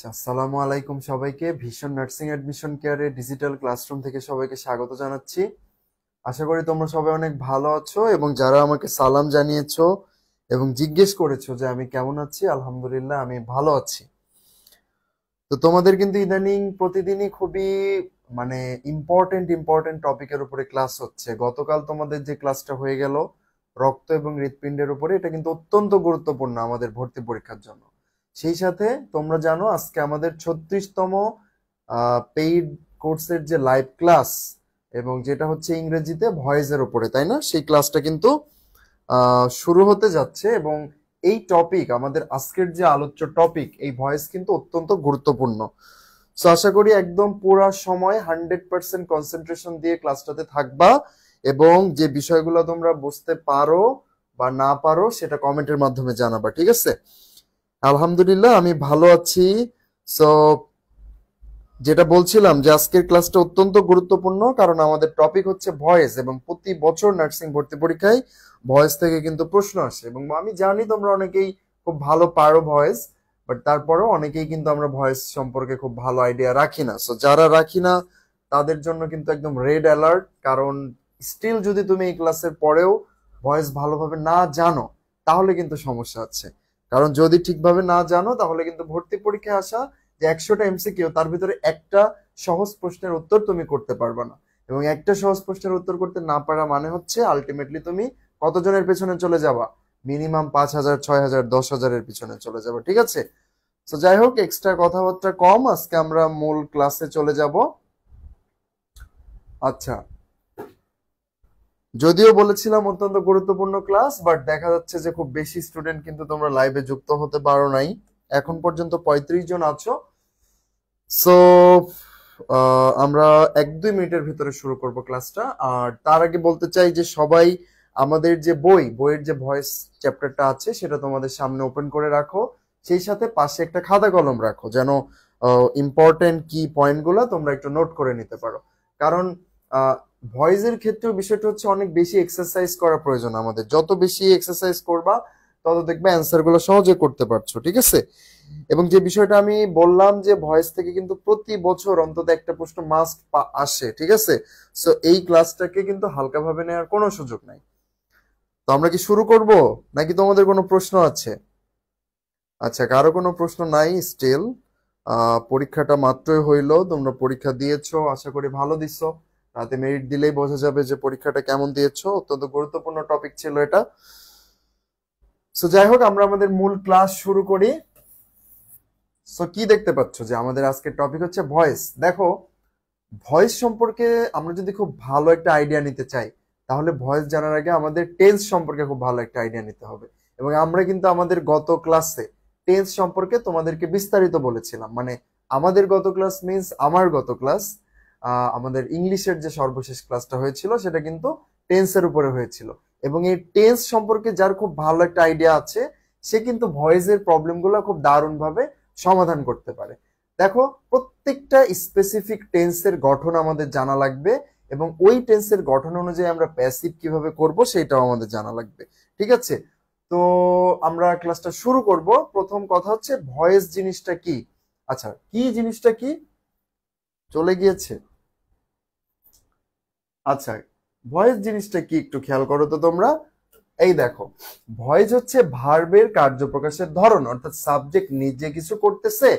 আচ্ছা, আসসালামু আলাইকুম সবাইকে। ভীষণ নার্সিং অ্যাডমিশন কেয়ারে ডিজিটাল ক্লাসরুম থেকে সবাইকে স্বাগত জানাচ্ছি। আশা করি তোমরা সবাই অনেক ভালো আছো, এবং যারা আমাকে সালাম জানিয়েছো এবং জিজ্ঞেস করেছো যে আমি কেমন আছি, আলহামদুলিল্লাহ আমি ভালো আছি। তো তোমাদের কিন্তু ইদানিং প্রতিদিনই খুবই মানে ইম্পর্টেন্ট টপিকের উপরে ক্লাস হচ্ছে। গতকাল তোমাদের যে ক্লাসটা হয়ে গেল রক্ত এবং হৃৎপিণ্ডের উপরে, এটা কিন্তু অত্যন্ত গুরুত্বপূর্ণ আমাদের ভর্তি পরীক্ষার জন্য। সেই সাথে তোমরা জানো আজকে আমাদের 36তম পেইড কোর্সের যে লাইভ ক্লাস, এবং যেটা হচ্ছে ইংরেজিতে ভয়েসের উপরে, তাই না? সেই ক্লাসটা কিন্তু শুরু হতে যাচ্ছে, এবং এই টপিক, আমাদের আজকের যে আলোচ্য টপিক, এই ভয়েস কিন্তু অত্যন্ত গুরুত্বপূর্ণ। সো আশা করি একদম পুরো সময় 100% কনসেন্ট্রেশন দিয়ে ক্লাসটাতে থাকবা, এবং যে বিষয়গুলো তোমরা বুঝতে পারো বা না পারো সেটা কমেন্টের মাধ্যমে জানাবা, ঠিক আছে? আলহামদুলিল্লাহ আমি ভালো আছি। সো যেটা বলছিলাম যে আজকের ক্লাসটা অত্যন্ত গুরুত্বপূর্ণ, কারণ আমাদের টপিক হচ্ছে ভয়েস, এবং প্রতি বছর নার্সিং ভর্তি পরীক্ষায় ভয়েস থেকে কিন্তু প্রশ্ন আসে। এবং আমি জানি তোমরা অনেকেই খুব ভালো পারো ভয়েস, বাট তারপরেও অনেকেই কিন্তু আমরা ভয়েস সম্পর্কে খুব ভালো আইডিয়া রাখি না। সো যারা রাখি না তাদের জন্য কিন্তু একদম রেড অ্যালার্ট, কারণ স্টিল যদি তুমি এই ক্লাসের পরেও ভয়েস ভালোভাবে না জানো তাহলে কিন্তু সমস্যা আছে। কারণ যদি ঠিকভাবে না জানো তাহলে কিন্তু ভর্তি পরীক্ষায় আসা যে 100টা এমসিকিউ, তার ভিতরে একটা সহজ প্রশ্নের উত্তর তুমি করতে পারবে না। এবং একটা সহজ প্রশ্নের উত্তর করতে না পারা মানে হচ্ছে আলটিমেটলি তুমি কতজনের পেছনে চলে যাবা? মিনিমাম 5,000, 6,000, 10,000-এর পিছনে চলে যাবে, ঠিক আছে? তো যাই হোক, এক্সট্রা কথাবার্তা কম, আজকে আমরা মূল ক্লাসে চলে যাব। আচ্ছা, যদিও বলেছিলাম অত্যন্ত গুরুত্বপূর্ণ ক্লাস, বাট দেখা যাচ্ছে যে খুব বেশি স্টুডেন্ট কিন্তু তোমরা লাইভে যুক্ত হতে পারো নাই। এখন পর্যন্ত 35 জন আছো। সো আমরা 1-2 মিনিটের ভিতরে শুরু করব ক্লাসটা। আর তার আগে বলতে চাই যে সবাই আমাদের যে বইয়ের যে ভয়েস চ্যাপ্টারটা আছে সেটা তোমাদের সামনে ওপেন করে রাখো। সেই সাথে পাশে একটা খাতা কলম রাখো, যেন ইম্পর্টেন্ট কি পয়েন্টগুলো তোমরা একটু নোট করে নিতে পারো। কারণ ভয়েসের ক্ষেত্রেও বিষয়টা হচ্ছে অনেক বেশি এক্সারসাইজ করা প্রয়োজন। আমাদের যত বেশি এক্সারসাইজ করবা তত দেখবে অ্যান্সার গুলো সহজে করতে পারছো, ঠিক আছে? এবং যে বিষয়টা আমি বললাম যে ভয়েস থেকে কিন্তু প্রতি বছর অন্তত একটা প্রশ্ন মাস্ট আসে, ঠিক আছে? সো এই ক্লাসটাকে কিন্তু হালকাভাবে নেওয়ার কোনো সুযোগ নাই। তো আমরা কি শুরু করব, নাকি তোমাদের কোনো প্রশ্ন আছে? আচ্ছা, কারো কোনো প্রশ্ন নাই স্টিল? পরীক্ষাটা মাত্রই হইলো, তোমরা পরীক্ষা দিয়েছো, আশা করি ভালো দিছো। রাতে মেরিট দিলেই বোঝা যাবে যে পরীক্ষাটা কেমন দিয়েছো। অত্যন্ত গুরুত্বপূর্ণ টপিক ছিল এটা। সো যাই হোক, আমরা আমাদের মূল ক্লাস শুরু করি। সো কি দেখতে পাচ্ছ যে আমাদের আজকের টপিক হচ্ছে ভয়েস। দেখো, ভয়েস সম্পর্কে আমরা যদি খুব ভালো একটা আইডিয়া নিতে চাই, তাহলে ভয়েস জানার আগে আমাদের টেন্স সম্পর্কে খুব ভালো একটা আইডিয়া নিতে হবে। এবং আমরা কিন্তু আমাদের গত ক্লাসে টেন্স সম্পর্কে তোমাদেরকে বিস্তারিত বলেছিলাম। মানে আমাদের গত ক্লাস মিন্স আমার গত ক্লাস, আমাদের ইংলিশের যে সর্বশেষ ক্লাসটা হয়েছিল সেটা কিন্তু টেন্সের উপরে হয়েছিল। এবং এই টেন্স সম্পর্কে যার খুব ভালো একটা আইডিয়া আছে, সে কিন্তু ভয়েসের প্রবলেমগুলো খুব দারুণভাবে সমাধান করতে পারে। দেখো, প্রত্যেকটা স্পেসিফিক টেন্সের গঠন আমাদের জানা লাগবে, এবং ওই টেন্সের গঠন অনুযায়ী আমরা প্যাসিভ কিভাবে করব সেটাও আমাদের জানা লাগবে, ঠিক আছে? তো আমরা ক্লাসটা শুরু করব। প্রথম কথা হচ্ছে ভয়েস জিনিসটা কি। আচ্ছা, কি জিনিসটা কি চলে গিয়েছে? আচ্ছা, ভয়েস জিনিসটা কি একটু খেয়াল করো তো তোমরা। এই দেখো, ভয়েস হচ্ছে ভার্বের কার্যপ্রকাশের ধরন, অর্থাৎ সাবজেক্ট নিজে কিছু করতেছে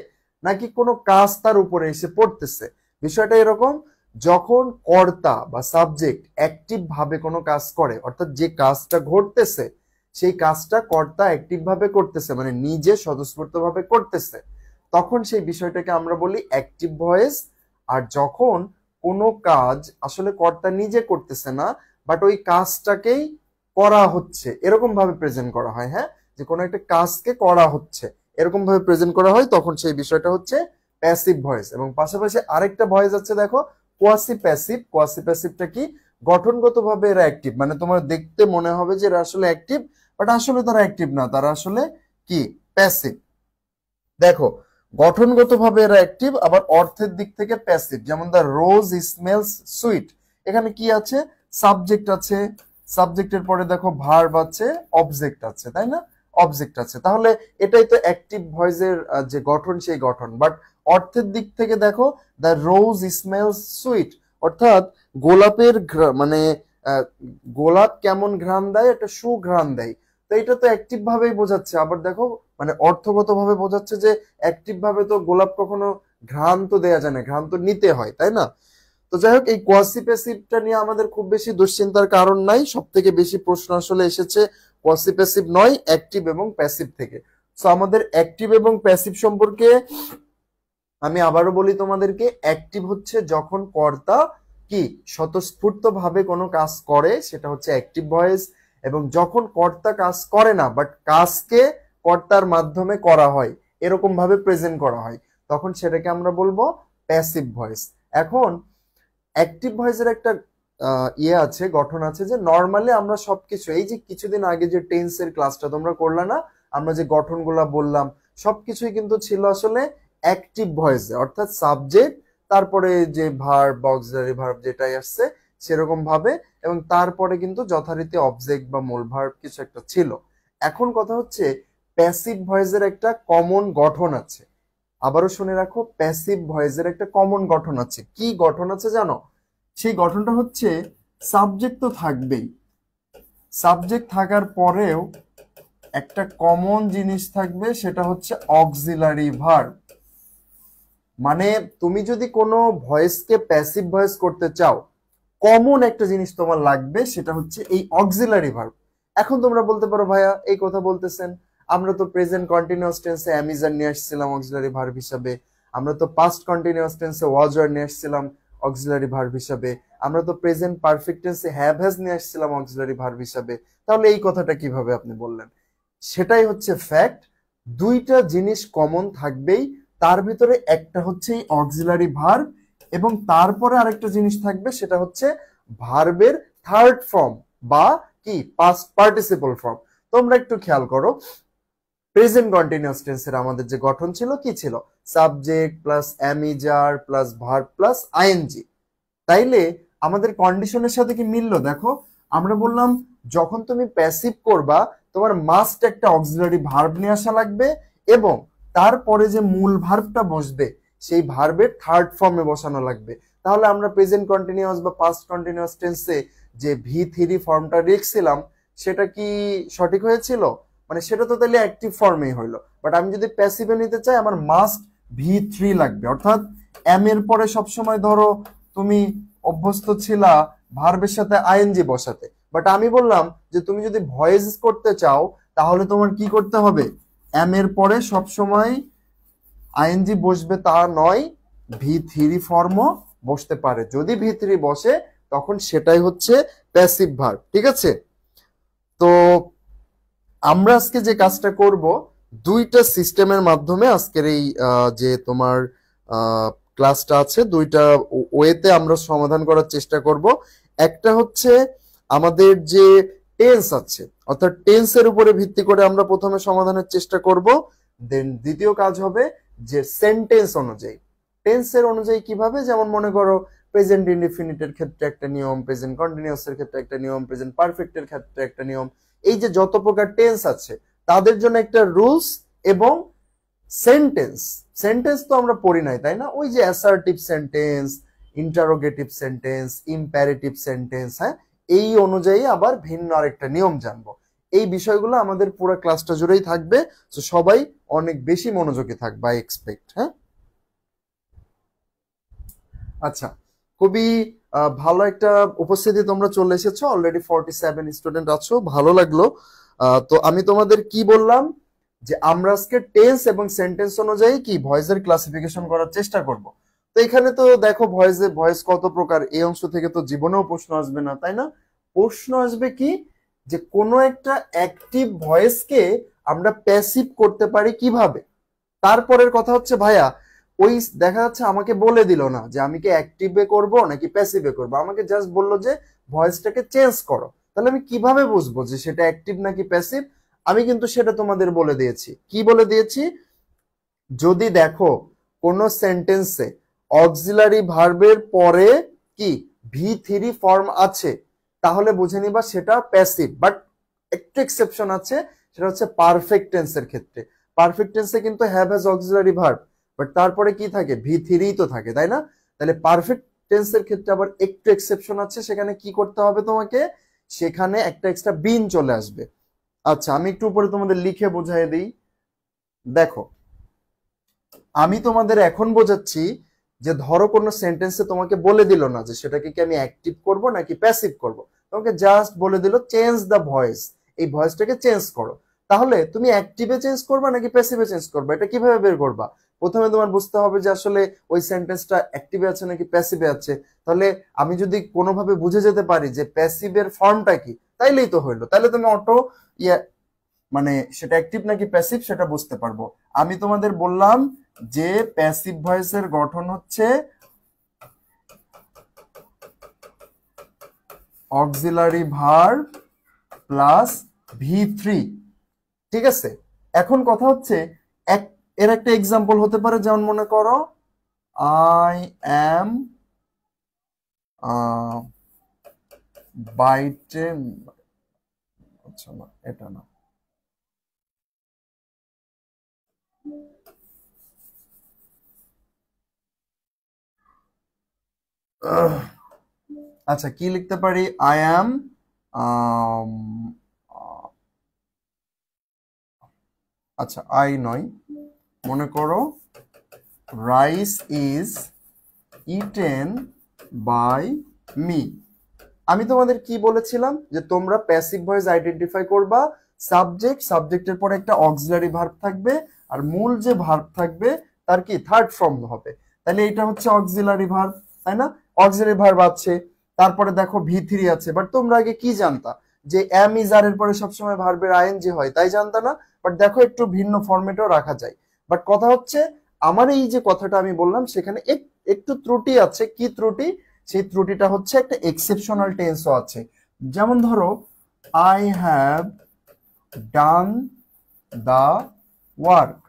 নাকি কোনো কাজ তার উপরে এসে পড়তেছে। বিষয়টা এরকম, যখন কর্তা বা সাবজেক্ট অ্যাক্টিভ ভাবে কোনো কাজ করে, অর্থাৎ যে কাজটা ঘটতেছে সেই কাজটা কর্তা অ্যাক্টিভ ভাবে করতেছে, মানে নিজে স্বতঃস্ফূর্ত ভাবে করতেছে, তখন সেই বিষয়টাকে আমরা বলি অ্যাক্টিভ ভয়েস। আর যখন কোনো কাজ আসলে কর্তা নিজে করতেছে না, বাট ওই কাজটাকেই করা হচ্ছে এরকম ভাবে প্রেজেন্ট করা হয়, হ্যাঁ, যে কোনো একটা কাজকে করা হচ্ছে এরকম ভাবে প্রেজেন্ট করা হয়, তখন সেই বিষয়টা হচ্ছে প্যাসিভ ভয়েস। এবং পাশাপাশি আরেকটা ভয়েস আছে, দেখো, কোয়াসি প্যাসিভ। কোয়াসি প্যাসিভটা কি? গঠনগতভাবে এরা অ্যাক্টিভ, মানে তোমার দেখতে মনে হবে যে এরা আসলে অ্যাক্টিভ, বাট আসলে তারা অ্যাক্টিভ না, তারা আসলে কি, প্যাসিভ। দেখো, গঠনগতভাবে এরা অ্যাক্টিভ, আবার অর্থের দিক থেকে প্যাসিভ। যেমন দ্য রোজ স্মেলস সুইট, এখানে কি আছে? সাবজেক্ট আছে, সাবজেক্টের পরে দেখো ভার্ব আছে, অবজেক্ট আছে, তাই না? অবজেক্ট আছে। তাহলে এটাই তো অ্যাক্টিভ ভয়েসের যে গঠন সেই গঠন। বাট অর্থের দিক থেকে দেখো, দ্য রোজ স্মেলস সুইট, অর্থাৎ গোলাপের মানে গোলাপ কেমন ঘ্রাণ দেয়, একটা সুঘ্রাণ দেয়। তো এটা তো অ্যাক্টিভ ভাবেই বোঝাচ্ছে। আবার দেখো মানে অর্থগত ভাবে বোঝাচ্ছে যে অ্যাক্টিভ ভাবে তো গোলাপ কখনো ঘ্রাণ তো দেয়া যায় না, ঘ্রাণ তো নিতে হয়, তাই না? তো যাই হোক, এই কোয়াসি প্যাসিভটা নিয়ে আমাদের খুব বেশি দুশ্চিন্তার কারণ নাই। সব থেকে বেশি প্রশ্ন আসলে এসেছে কোয়াসি প্যাসিভ নয়, অ্যাক্টিভ এবং প্যাসিভ থেকে। সো আমাদের অ্যাক্টিভ এবং প্যাসিভ সম্পর্কে আমি আবারও বলি তোমাদেরকে, অ্যাক্টিভ হচ্ছে যখন কর্তা কি স্বতঃস্ফূর্ত ভাবে কোনো কাজ করে, সেটা হচ্ছে অ্যাক্টিভ ভয়েস। এবং যখন কর্তা কাজ করে না, বাট কাজকে কর্তার মাধ্যমে করা হয়, এরকম ভাবে প্রেজেন্ট করা হয়, তখন সেটাকে আমরা বলবো প্যাসিভ ভয়েস। এখন অ্যাক্টিভ ভয়েসের একটা আছে, গঠন আছে, যে নর্মালি আমরা সবকিছু, এই যে কিছুদিন আগে যে টেন্সের ক্লাসটা তোমরা করলা না, আমরা যে গঠনগুলা বললাম সবকিছুই কিন্তু ছিল আসলে অ্যাক্টিভ ভয়েসে, অর্থাৎ সাবজেক্ট, তারপরে যে ভার্ব, অক্সিলারি ভার্ব যেটাই আসছে সেরকম ভাবে, এবং তারপরে কিন্তু যথারীতি অবজেক্ট বা মূল ভার্ব কিছু একটা ছিল। এখন কথা হচ্ছে প্যাসিভ ভয়েসের একটা কমন গঠন আছে। আবারও শুনে রাখো, প্যাসিভ ভয়েসের একটা কমন গঠন আছে। কি গঠন আছে জানো? সেই গঠনটা হচ্ছে সাবজেক্ট তো থাকবেই, সাবজেক্ট থাকার পরেও একটা কমন জিনিস থাকবে, সেটা হচ্ছে অক্সিলারি ভার্ব। মানে তুমি যদি কোনো ভয়েসকে প্যাসিভ ভয়েস করতে চাও, কমন একটা জিনিস তোমার লাগবে, সেটা হচ্ছে এই অক্সিলারি ভার্ব। এখন তোমরা বলতে পারো, ভাইয়া এই কথা বলতেছেন, আমরা তো প্রেজেন্ট কন্টিনিউয়াস টেন্সে অ্যামিজার নিয়ে আসছিলাম অক্সিলারি ভার্ব হিসাবে, আমরা তো পাস্ট কন্টিনিউয়াস টেন্সে ওয়াজ ওয়ার নিয়ে আসছিলাম অক্সিলারি ভার্ব হিসাবে, আমরা তো প্রেজেন্ট পারফেক্ট টেন্সে হ্যাভ হ্যাজ নিয়ে আসছিলাম অক্সিলারি ভার্ব হিসাবে, তাহলে এই কথাটা কিভাবে আপনি বললেন? সেটাই হচ্ছে ফ্যাক্ট। দুইটা জিনিস কমন থাকবেই, তার ভিতরে একটা হচ্ছে এই অক্সিলারি ভার্ব, এবং তারপরে আরেকটা জিনিস থাকবে, সেটা হচ্ছে ভার্বের থার্ড ফর্ম বা কি পাস্ট পার্টিসিপল ফর্ম। তোমরা একটু খেয়াল করো, প্রেজেন্ট কন্টিনিউয়াস টেন্সের আমাদের যে গঠন ছিল, কি ছিল? Subject plus am is are plus verb plus ING. তাইলে আমাদের কন্ডিশনের সাথে কি মিললো? দেখো, আমরা বললাম যখন তুমি প্যাসিভ করবা, তোমার মাস্ট একটা অক্সিলারি ভার্ব নিয়ে আসা লাগবে, এবং তারপরে যে মূল ভার্বটা বসবে সেই ভার্বের থার্ড ফর্মে বসানো লাগবে। তাহলে আমরা প্রেজেন্ট কন্টিনিউয়াস বা পাস্ট কন্টিনিউয়াস টেন্সে যে ভি3 ফর্মটা রেখেছিলাম, সেটা কি সঠিক হয়েছিল? মানে সেটা তো তাহলে অ্যাক্টিভ ফর্মেই হইলো। বাট আমি যদি প্যাসিভে নিতে চাই, আমার মাস্ট ভি3 লাগবে, অর্থাৎ এম এর পরে সবসময় ধরো তুমি অভ্যস্ত ছিলা ভার্বের সাথে আইএনজি বসাতে, বাট আমি বললাম যে তুমি যদি ভয়েস করতে চাও, তাহলে তোমার কি করতে হবে? এম এর পরে সবসময় আইএনজি বসবে তা নয়, ভি3 ফর্মও বসতে পারে। যদি ভি3 বসে, তখন সেটাই হচ্ছে প্যাসিভ ভার্ব। ঠিক আছে? তো আমরা আজকে যে কাজটা করব, দুইটা সিস্টেমের মাধ্যমে আজকের এই যে তোমার ক্লাসটা আছে, দুইটা ওয়েতে আমরা সমাধান করার চেষ্টা করব। একটা হচ্ছে আমাদের যে টেন্স আছে, অর্থাৎ টেন্সের উপরে ভিত্তি করে আমরা প্রথমে সমাধানের চেষ্টা করব। দেন দ্বিতীয় কাজ হবে যে সেন্টেন্স অনুযায়ী, টেন্সের অনুযায়ী কিভাবে, যেমন মনে করো প্রেজেন্ট ইনডিফিনিটের ক্ষেত্রে একটা নিয়ম, প্রেজেন্ট কন্টিনিউয়াসের ক্ষেত্রে একটা নিয়ম, প্রেজেন্ট পারফেক্টের ক্ষেত্রে একটা নিয়ম, এই যে যত প্রকার টেন্স আছে তাদের জন্য একটা রুলস। এবং সেন্টেন্স, সেন্টেন্স তো আমরা পড়ি নাই, তাই না? ওই যে assertive sentence, interrogative sentence, imperative sentence, হ্যাঁ, এই অনুযায়ী আবার ভিন্ন আরেকটা নিয়ম জানবো। এই বিষয়গুলো আমাদের পুরো ক্লাসটা জুড়েই থাকবে, তো সবাই অনেক বেশি মনোযোগী থাকবে, আই এক্সপেক্ট। হ্যাঁ, আচ্ছা, খুবই ভালো একটা উপস্থিতি তোমরা চলে এসেছো, অলরেডি 47 স্টুডেন্ট আছো, ভালো লাগলো। তো আমি তোমাদের কি বললাম, যে আমরা আজকে টেন্স এবং সেন্টেন্স অনুযায়ী কি ভয়েসের ক্লাসিফিকেশন করার চেষ্টা করব। তো এখানে তো দেখো ভয়েস কত প্রকার, এই অংশ থেকে তো জীবনেও প্রশ্ন আসবে না, তাই না? প্রশ্ন আসবে কি, যে কোনো একটা অ্যাক্টিভ ভয়েসকে আমরা প্যাসিভ করতে পারি কিভাবে। তারপরের কথা হচ্ছে, ভাইয়া ওই দেখা যাচ্ছে আমাকে বলে দিল না যে আমি কি অ্যাক্টিভে করব নাকি প্যাসিভে করব, আমাকে জাস্ট বললো যে ভয়েসটাকে চেঞ্জ করো। তাহলে আমি কিভাবে বুঝবো যে সেটা অ্যাক্টিভ নাকি প্যাসিভ? আমি কিন্তু সেটা তোমাদের বলে দিয়েছি। কি বলে দিয়েছি? যদি দেখো কোন সেন্টেন্সে অক্সিলারি ভার্বের পরে কি ভি3 ফর্ম আছে, তাহলে বুঝে নিবা সেটা প্যাসিভ। বাট একটু এক্সেপশন আছে, সেটা হচ্ছে পারফেক্ট টেন্সের ক্ষেত্রে। পারফেক্ট টেন্সে কিন্তু have has auxiliary verb, but তারপরে কি থাকে, ভি3 তো থাকে, তাই না? তাহলে পারফেক্ট টেন্সের ক্ষেত্রে আবার একটু এক্সেপশন আছে, সেখানে কি করতে হবে তোমাকে, সেখানে একটা এক্সট্রা বিন চলে আসবে। আচ্ছা, আমি একটু উপরে তোমাদের লিখে বোঝাই দিই। দেখো, আমি তোমাদের এখন বোঝাচ্ছি যে ধরো কোনো সেন্টেন্সে তোমাকে বলে দিল না যে সেটাকে কি আমি অ্যাক্টিভ করব নাকি প্যাসিভ করব, তোমাকে জাস্ট বলে দিল চেঞ্জ দ্য ভয়েস, এই ভয়েসটাকে চেঞ্জ করো। তাহলে তুমি অ্যাক্টিভে চেঞ্জ করবা নাকি প্যাসিভে চেঞ্জ করবা, এটা কিভাবে বের করবা? প্রথমে তোমার বুঝতে হবে যে আসলে ওই সেন্টেন্সটা অ্যাক্টিভে আছে নাকি প্যাসিভে আছে। তাহলে আমি যদি কোনোভাবে বুঝে যেতে পারি যে প্যাসিভের ফর্মটা কি, তাইলেই তো হইলো, তাহলে তুমি অটো ইয়া মানে সেটা অ্যাক্টিভ নাকি প্যাসিভ সেটা বুঝতে পারবো। আমি তোমাদের বললাম যে প্যাসিভ ভয়েসের গঠন হচ্ছে অক্সিলারি ভার্ব প্লাস ভি3, ঠিক আছে? এখন কথা হচ্ছে এর একটা এক্সাম্পল হতে পারে, যেমন মনে করো আই অ্যাম বাইটেন, আচ্ছা না এটা না, আচ্ছা কি লিখতে পারি, আই অ্যাম আচ্ছা আই নয়, মনে করো rice is eaten by me. আমি তোমাদের কি বলেছিলাম যে তোমরা প্যাসিভ ভয়েস আইডেন্টিফাই করবা, সাবজেক্টের পরে একটা অক্সিলারি ভার্ব থাকবে, আর মূল যে ভার্ব থাকবে তার কি থার্ড ফর্ম হবে। তাহলে এটা হচ্ছে অক্সিলারি ভার্ব, তাই না? অক্সিলারি ভার্ব আছে, তারপরে দেখো ভি3 আছে, বাট তোমরা আগে কি জানতা যে এম ইজ আর এর পরে সবসময় ভার্বের আইএনজি হয়, তাই জানতা না? বাট দেখো একটু ভিন্ন ফরম্যাটেও রাখা যায়। বাট কথা হচ্ছে আমার এই যে কথাটা আমি বললাম সেখানে একটু ত্রুটি আছে। কি ত্রুটি? সেই ত্রুটিটা হচ্ছে একটা এক্সেপশনাল টেন্সও আছে। যেমন ধরো I have done the work,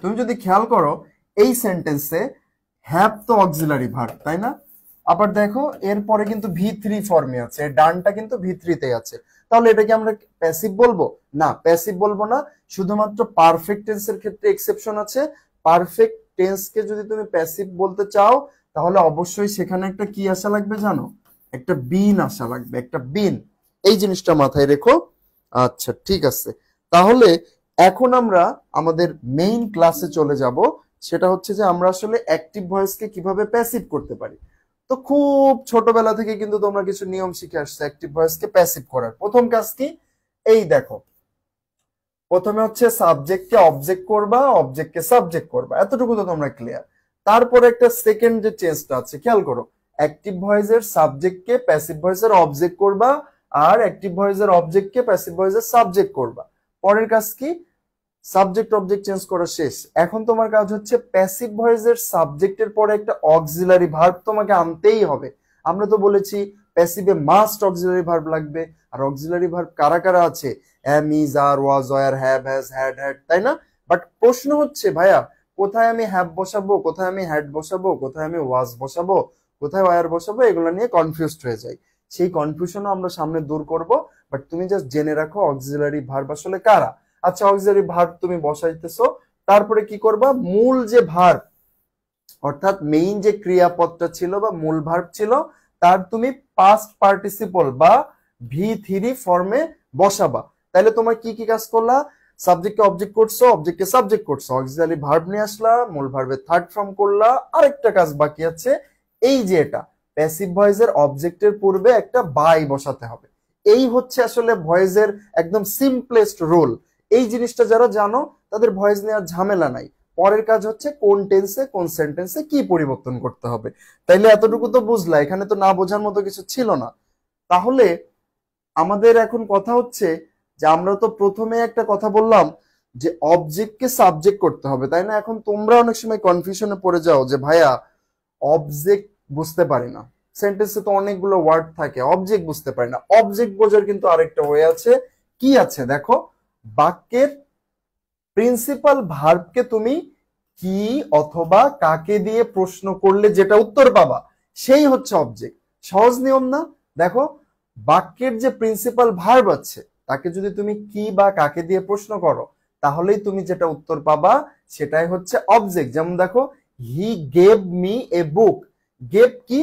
তুমি যদি খেয়াল করো এই সেন্টেন্সে হ্যাভ তো অক্সিলারি ভার্ব, তাই না? আবার দেখো এরপরে কিন্তু ভি3 ফর্মে আছে, ডানটা কিন্তু ভি3 তে আছে। তাহলে এটাকে আমরা প্যাসিভ বলবো না? প্যাসিভ বলবো না, শুধুমাত্র পারফেক্ট টেন্সের ক্ষেত্রে এক্সেপশন আছে। পারফেক্ট টেন্সকে যদি তুমি প্যাসিভ বলতে চাও তাহলে অবশ্যই সেখানে একটা কি আসা লাগবে জানো, একটা বিন আসা লাগবে, একটা বিন। এই জিনিসটা মাথায় রেখো। আচ্ছা ঠিক আছে, তাহলে এখন আমরা আমাদের মেইন ক্লাসে চলে যাব। সেটা হচ্ছে যে আমরা আসলে অ্যাক্টিভ ভয়েসকে কিভাবে প্যাসিভ করতে পারি। তো খুব ছোটবেলা থেকে কিন্তু তোমরা কিছু নিয়ম শিখে আসছো অ্যাক্টিভ ভয়েসকে প্যাসিভ করার। প্রথম কাজ কি, এই দেখো, প্রথমে হচ্ছে সাবজেক্টকে অবজেক্ট করবা, অবজেক্টকে সাবজেক্ট করবা, এতটুকু তো তোমরা ক্লিয়ার। তারপরে একটা সেকেন্ড যে চেঞ্জটা আছে খেয়াল করো, অ্যাক্টিভ ভয়েসের সাবজেক্টকে প্যাসিভ ভয়েসের অবজেক্ট করবা, আর অ্যাক্টিভ ভয়েসের অবজেক্টকে প্যাসিভ ভয়েসের সাবজেক্ট করবা। পরের কাজ কি, সাবজেক্ট অবজেক্ট চেঞ্জ করা শেষ। এখন তোমার কাজ হচ্ছে প্যাসিভ ভয়েসের সাবজেক্টের পরে একটা অক্সিলারি ভার্ব তোমাকে আনতেই হবে। আমরা তো বলেছি প্যাসিভে মাস্ট অক্সিলারি ভার্ব লাগবে, আর অক্সিলারি ভার্ব কারা কারা আছে, am is are was were have has had had, তাই না? বাট প্রশ্ন হচ্ছে ভাইয়া কোথায় আমি হ্যাভ বসাবো, কোথায় আমি হ্যাড বসাবো, কোথায় আমি ওয়াজ বসাবো, কোথায় ওয়ার বসাবো, এগুলো নিয়ে কনফিউজড হয়ে যায়। সেই কনফিউশনও আমরা সামনে দূর করব। বাট তুমি জাস্ট জেনে রাখো অক্সিলারি ভার্ব আসলে কারা। আচ্ছা অক্সিলারি ভার্ব তুমি বসাইতেছো, তারপরে কি করবা, মূল যে ভার্ব অর্থাৎ মেইন যে ক্রিয়াপদটা ছিল বা মূল ভার্ব ছিল তার তুমি পাস্ট পার্টিসিপল বা ভি3 ফর্মে বসাবা। তাহলে তোমার কি কি কাজ করলা, সাবজেক্টকে অবজেক্ট করছো, অবজেক্টকে সাবজেক্ট করছো, অক্সিলারি ভার্ব নিয়ে আসলা, মূল ভার্বের থার্ড ফর্ম করলা। আরেকটা কাজ বাকি আছে, এই যে এটা প্যাসিভ ভয়েসের অবজেক্টের পূর্বে একটা বাই বসাতে হবে। এই হচ্ছে আসলে ভয়েসের একদম সিম্পলেস্ট রুল। এই জিনিসটা যারা জানো তাদের ভয়েস নেওয়ার ঝামেলা নাই। পরের কাজ হচ্ছে কোন টেন্সে কোন সেন্টেন্সে কি পরিবর্তন করতে হবে। তাইলে এতটুকু তো বুঝলা, এখানে তো না বোঝার মতো কিছু ছিল না। তাহলে আমাদের এখন কথা হচ্ছে যে আমরা তো প্রথমে একটা কথা বললাম যে অবজেক্টকে সাবজেক্ট করতে হবে, তাই না? এখন তোমরা অনেক সময় কনফিউশনে পড়ে যাও যে ভাইয়া অবজেক্ট বুঝতে পারি না, সেন্টেন্সে তো অনেকগুলো ওয়ার্ড থাকে, অবজেক্ট বুঝতে পারি না। অবজেক্ট বোঝার কিন্তু আরেকটা ওয়ে আছে। কি আছে দেখো, বাক্যের প্রিন্সিপাল ভার্বকে তুমি কি অথবা কাকে দিয়ে প্রশ্ন করলে যেটা উত্তর পাবা সেই হচ্ছে অবজেক্ট। সহজ নিয়ম না? দেখো বাক্যের যে প্রিন্সিপাল ভার্ব আছে তাকে যদি তুমি কি বা কাকে দিয়ে প্রশ্ন করো তাহলেই তুমি যেটা উত্তর পাবা সেটাই হচ্ছে অবজেক্ট। যেমন দেখো, he gave me a book. Gave কি?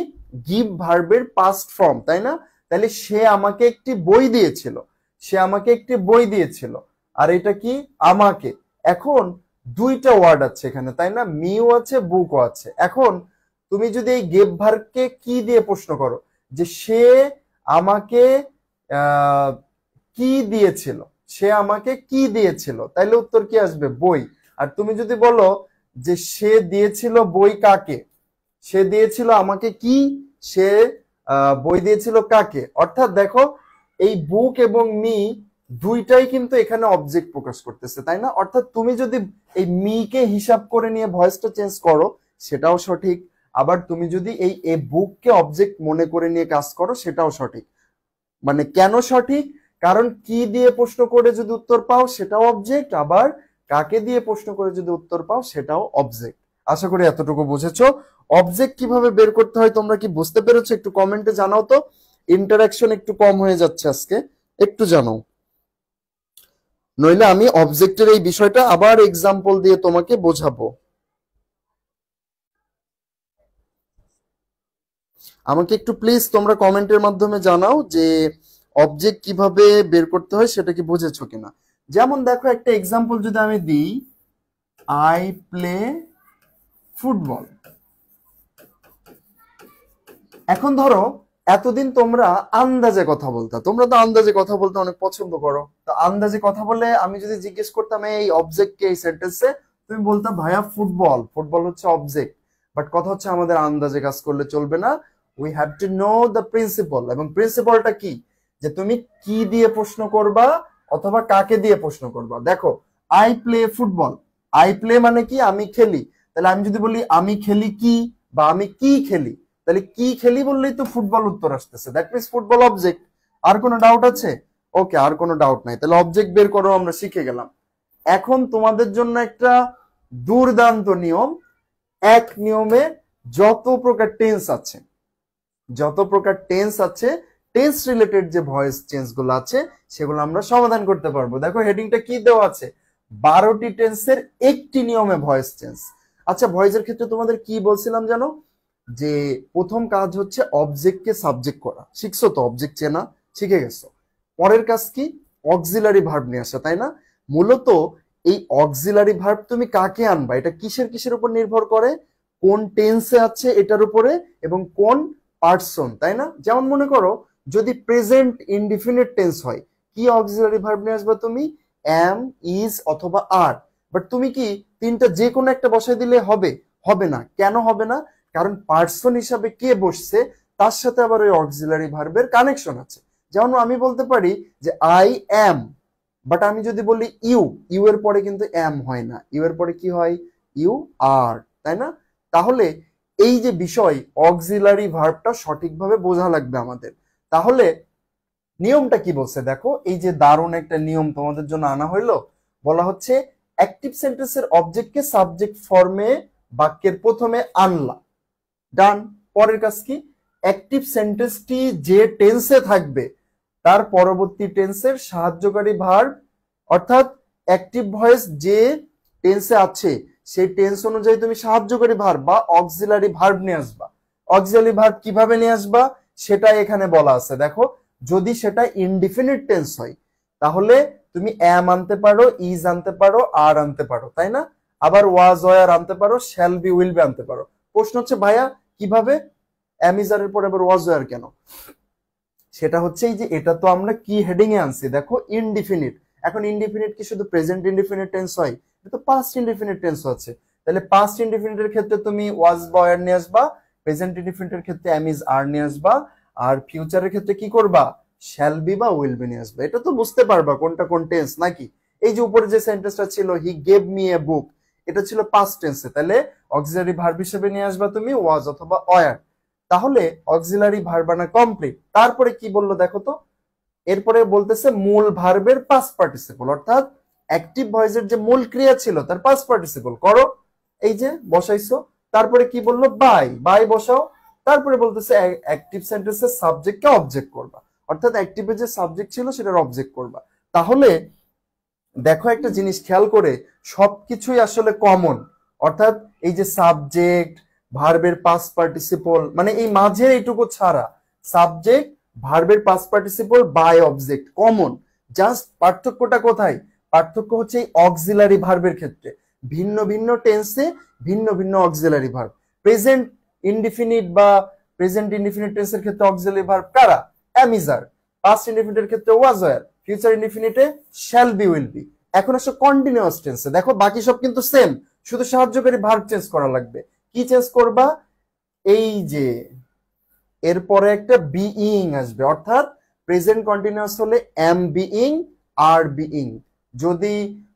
গিভ ভার্বের পাস্ট ফর্ম, তাই না? তাহলে সে আমাকে একটি বই দিয়েছিল, সে আমাকে একটি বই দিয়েছিল। আর এটা কি? আমাকে। এখন দুইটা ওয়ার্ড আছে এখানে, তাই না? মিও আছে, বুকও আছে। এখন তুমি যদি এই গেভ ভার্বকে কি দিয়ে প্রশ্ন করো, যে সে আমাকে কি দিয়েছিল, সে আমাকে কি দিয়েছিল, তাইলে উত্তর কি আসবে? বই। আর তুমি যদি বলো যে সে দিয়েছিল বই কাকে, সে দিয়েছিল আমাকে কি, সে বই দিয়েছিল কাকে, অর্থাৎ দেখো এই বুক এবং মি দুইটাই কিন্তু এখানে অবজেক্ট প্রকাশ করতেছে, তাই না? অর্থাৎ তুমি যদি এই মি কে হিসাব করে নিয়ে ভয়েসটা চেঞ্জ করো সেটাও সঠিক, আবার তুমি যদি এই এ বুককে অবজেক্ট মনে করে নিয়ে কাজ করো সেটাও সঠিক। মানে কেন সঠিক? কারণ কি দিয়ে প্রশ্ন করে যদি উত্তর পাও সেটাও অবজেক্ট, আবার কাকে দিয়ে প্রশ্ন করে যদি উত্তর পাও সেটাও অবজেক্ট। আশা করি এতটুকু বুঝেছো। অবজেক্ট কিভাবে বের করতে হয় তোমরা কি বুঝতে পেরেছো? একটু কমেন্টে জানাও তো। ইন্টারাকশন একটু কম হয়ে যাচ্ছে আজকে, একটু জানাও, নইলে আমি অবজেক্টের এই বিষয়টা আবার এক্সাম্পল দিয়ে তোমাকে বোঝাবো। আমাকে একটু প্লিজ তোমরা কমেন্টের মাধ্যমে জানাও যে অবজেক্ট কিভাবে বের করতে হয় সেটা কি বুঝেছো কিনা। যেমন দেখো, একটা এক্সাম্পল যদি আমি দিই, আই প্লে ফুটবল। এখন ধরো এতদিন তোমরা আন্দাজে কথা বলতা, তোমরা তো আন্দাজে কথা বলতে অনেক পছন্দ করো, তো আন্দাজে কথা বলে আমি যদি জিজ্ঞেস করতাম এই অবজেক্টকে এই সেন্টেন্সে, তুমি বলতা ভাইয়া ফুটবল, ফুটবল হচ্ছে অবজেক্ট। বাট কথা হচ্ছে আমাদের আন্দাজে কাজ করলে চলবে না, we have to know the principle. এবং প্রিন্সিপলটা কি? যে তুমি কি দিয়ে প্রশ্ন করবা অথবা কাকে দিয়ে প্রশ্ন করবা। দেখো, I play football, I play মানে কি? আমি খেলি। তাহলে আমি যদি বলি আমি খেলি কি, বা আমি কি খেলি, তাহলে কি খেলি বললেই তো ফুটবল উত্তর আসতেছে, দ্যাট মিন্স ফুটবল অবজেক্ট। আর কোনো ডাউট আছে? ওকে, আর কোনো ডাউট নাই, তাহলে অবজেক্ট বের করো আমরা শিখে গেলাম। এখন তোমাদের জন্য একটা দুর্দান্ত নিয়ম, এক নিয়মে যত প্রকার টেন্স আছে, যত প্রকার টেন্স আছে, টেন্স রিলেটেড যে ভয়েস চেঞ্জ গুলো আছে সেগুলো আমরা সমাধান করতে পারবো। দেখো হেডিংটা কি দেওয়া আছে, 12টি টেন্সের একটি নিয়মে ভয়েস চেঞ্জ। আচ্ছা, ভয়েসের ক্ষেত্রে তোমাদের কি বলছিলাম জানো, যে প্রথম কাজ হচ্ছে অবজেক্টকে সাবজেক্ট করা, শিখছো তো? অবজেক্ট চেনা শিখে গেছো। পরের কাজ কি? অক্সিলারি ভার্ব নিয়ে আসা, তাই না? মূলত এই অক্সিলারি ভার্ব তুমি কাকে আনবা, এটা কিসের কিসের উপর নির্ভর করে? কোন টেন্সে আছে এটার উপরে, এবং কোন পার্সন, তাই না? যেমন মনে করো যদি প্রেজেন্ট ইনডিফিনিট টেন্স হয়, কি অক্সিলারি ভার্ব নিয়ে আসবা তুমি? এম, ইজ অথবা আর। বাট তুমি কি তিনটা যে কোনো একটা বসাই দিলে হবে? হবে না। কেন হবে না? কারণ পার্সন হিসাবে কে বসছে তার সাথে আবার ওই অক্সিলারি ভার্বের কানেকশন আছে। যেমন আমি বলতে পারি যে আই অ্যাম, বাট আমি যদি বলি ইউ, ইউ এর পরে কিন্তু এম হয় না, ইউ এর পরে কি হয়? ইউ আর, তাই না? তাহলে এই যে বিষয়, অক্সিলারি ভার্বটা সঠিকভাবে বোঝা লাগবে আমাদের। তাহলে নিয়মটা কি বলছে দেখো, এই যে দারুণ একটা নিয়ম তোমাদের জন্য আনা হইলো, বলা হচ্ছে অ্যাক্টিভ সেন্টেন্সের অবজেক্টকে সাবজেক্ট ফর্মে বাক্যের প্রথমে আনলা, ডান। পরের কাজ কি? অ্যাক্টিভ সেন্টেন্সটি যে টেন্সে থাকবে তার পরবর্তী টেন্সের সাহায্যকারী ভার্ব, অর্থাৎ অ্যাক্টিভ ভয়েস যে টেন্সে আছে সেই টেন্স অনুযায়ী তুমি সাহায্যকারী ভার্ব বা অক্সিলারি ভার্ব নিয়ে আসবা। অক্সিলারি ভার্ব কিভাবে নিয়ে আসবা সেটাই এখানে বলা আছে। দেখো, যদি সেটা ইনডিফিনিট টেন্স হয় তাহলে তুমি অ্যাম আনতে পারো, ইজ আনতে পারো, আর আনতে পারো, তাই না? আবার ওয়াজ, ওয়ার আনতে পারো, শ্যাল বি, উইল বি আনতে পারো। প্রশ্ন হচ্ছে ভাইয়া কিভাবে? অ্যামিজারের পর এবার ওয়াজ, ওয়ার কেন? সেটা হচ্ছে এই যে এটা তো আমরা কি হেডিং এ আনছি, দেখো ইনডিফিনিট। এখন ইনডিফিনিট কি শুধু প্রেজেন্ট ইনডিফিনিট টেন্স হয়? এটা তো পাস্ট ইনডিফিনিট টেন্স আছে। তাহলে পাস্ট ইনডিফিনিটের ক্ষেত্রে তুমি ওয়াজ বা ওয়্যার নিয়ে আসবা, প্রেজেন্ট ইনডিফিনিটের ক্ষেত্রে অ্যাম, ইজ, আর নিয়ে আসবা, আর ফিউচারের ক্ষেত্রে কি করবা? শ্যাল বি বা উইল বি নিয়ে আসবা। এটা তো বুঝতে পারবা কোনটা কোন টেন্স নাকি? এই যে উপরে যে সেন্টেন্সটা ছিল হি গেভ মি এ বুক, এটা ছিল পাস্ট টেন্সে, তাহলে অক্সিলারি ভার্ব হিসেবে নিয়ে আসবা তুমি ওয়াজ অথবা ওয়্যার। তাহলে অক্সিলারি ভার্ব আনা কমপ্লিট। তারপরে কি বললো দেখো তো, এরপরে বলতেছে মূল ভার্বের পাস্ট পার্টিসিপল, অর্থাৎ অ্যাক্টিভ ভয়েসের যে মূল ক্রিয়া ছিল তার পাস্ট পার্টিসিপল করো, এই যে বসাইছো। তারপরে কি বললো? বাই, বাই বসাও। তারপরে বলতেছে অ্যাক্টিভ সেন্টেন্সের সাবজেক্টকে অবজেক্ট করবা, অর্থাৎ অ্যাক্টিভের যে সাবজেক্ট ছিল সেটার অবজেক্ট করবা। তাহলে দেখো একটা জিনিস খেয়াল করে, সবকিছুই আসলে কমন। অর্থাৎ এই যে সাবজেক্ট, ভার্বের পাস্ট পার্টিসিপল, মানে এই মাঝে এইটুকু ছাড়া সাবজেক্ট, ভার্বের past participle, by object common. Just পার্থক্যটা কোথায়? পার্থক্য হচ্ছে এই অক্সিলারি ভার্বের ক্ষেত্রে। ভিন্ন ভিন্ন টেন্সে ভিন্ন ভিন্ন অক্সিলারি ভার্ব। প্রেজেন্ট ইনডিফিনিট বা প্রেজেন্ট ইনডিফিনিট টেন্সের ক্ষেত্রে অক্সিলারি ভার্ব কারা? অ্যাম, ইজ, আর। পাস্ট ইনডিফিনিটের ক্ষেত্রে ওয়াজ, ওয়্যার। ফিউচার ইনডিফিনিটে শ্যাল বি, উইল বি। এখন আসো কন্টিনিউয়াস টেন্সে, দেখো বাকি সব কিন্তু সেম, শুধু সাহায্যকারী ভার্ব চেঞ্জ করা লাগবে। কি চেঞ্জ করবা? এই যে এরপরে একটা বিইং আসবে, অর্থাৎ প্রেজেন্ট কন্টিনিউয়াস হলে এম বিইং, আর বিইং। যদি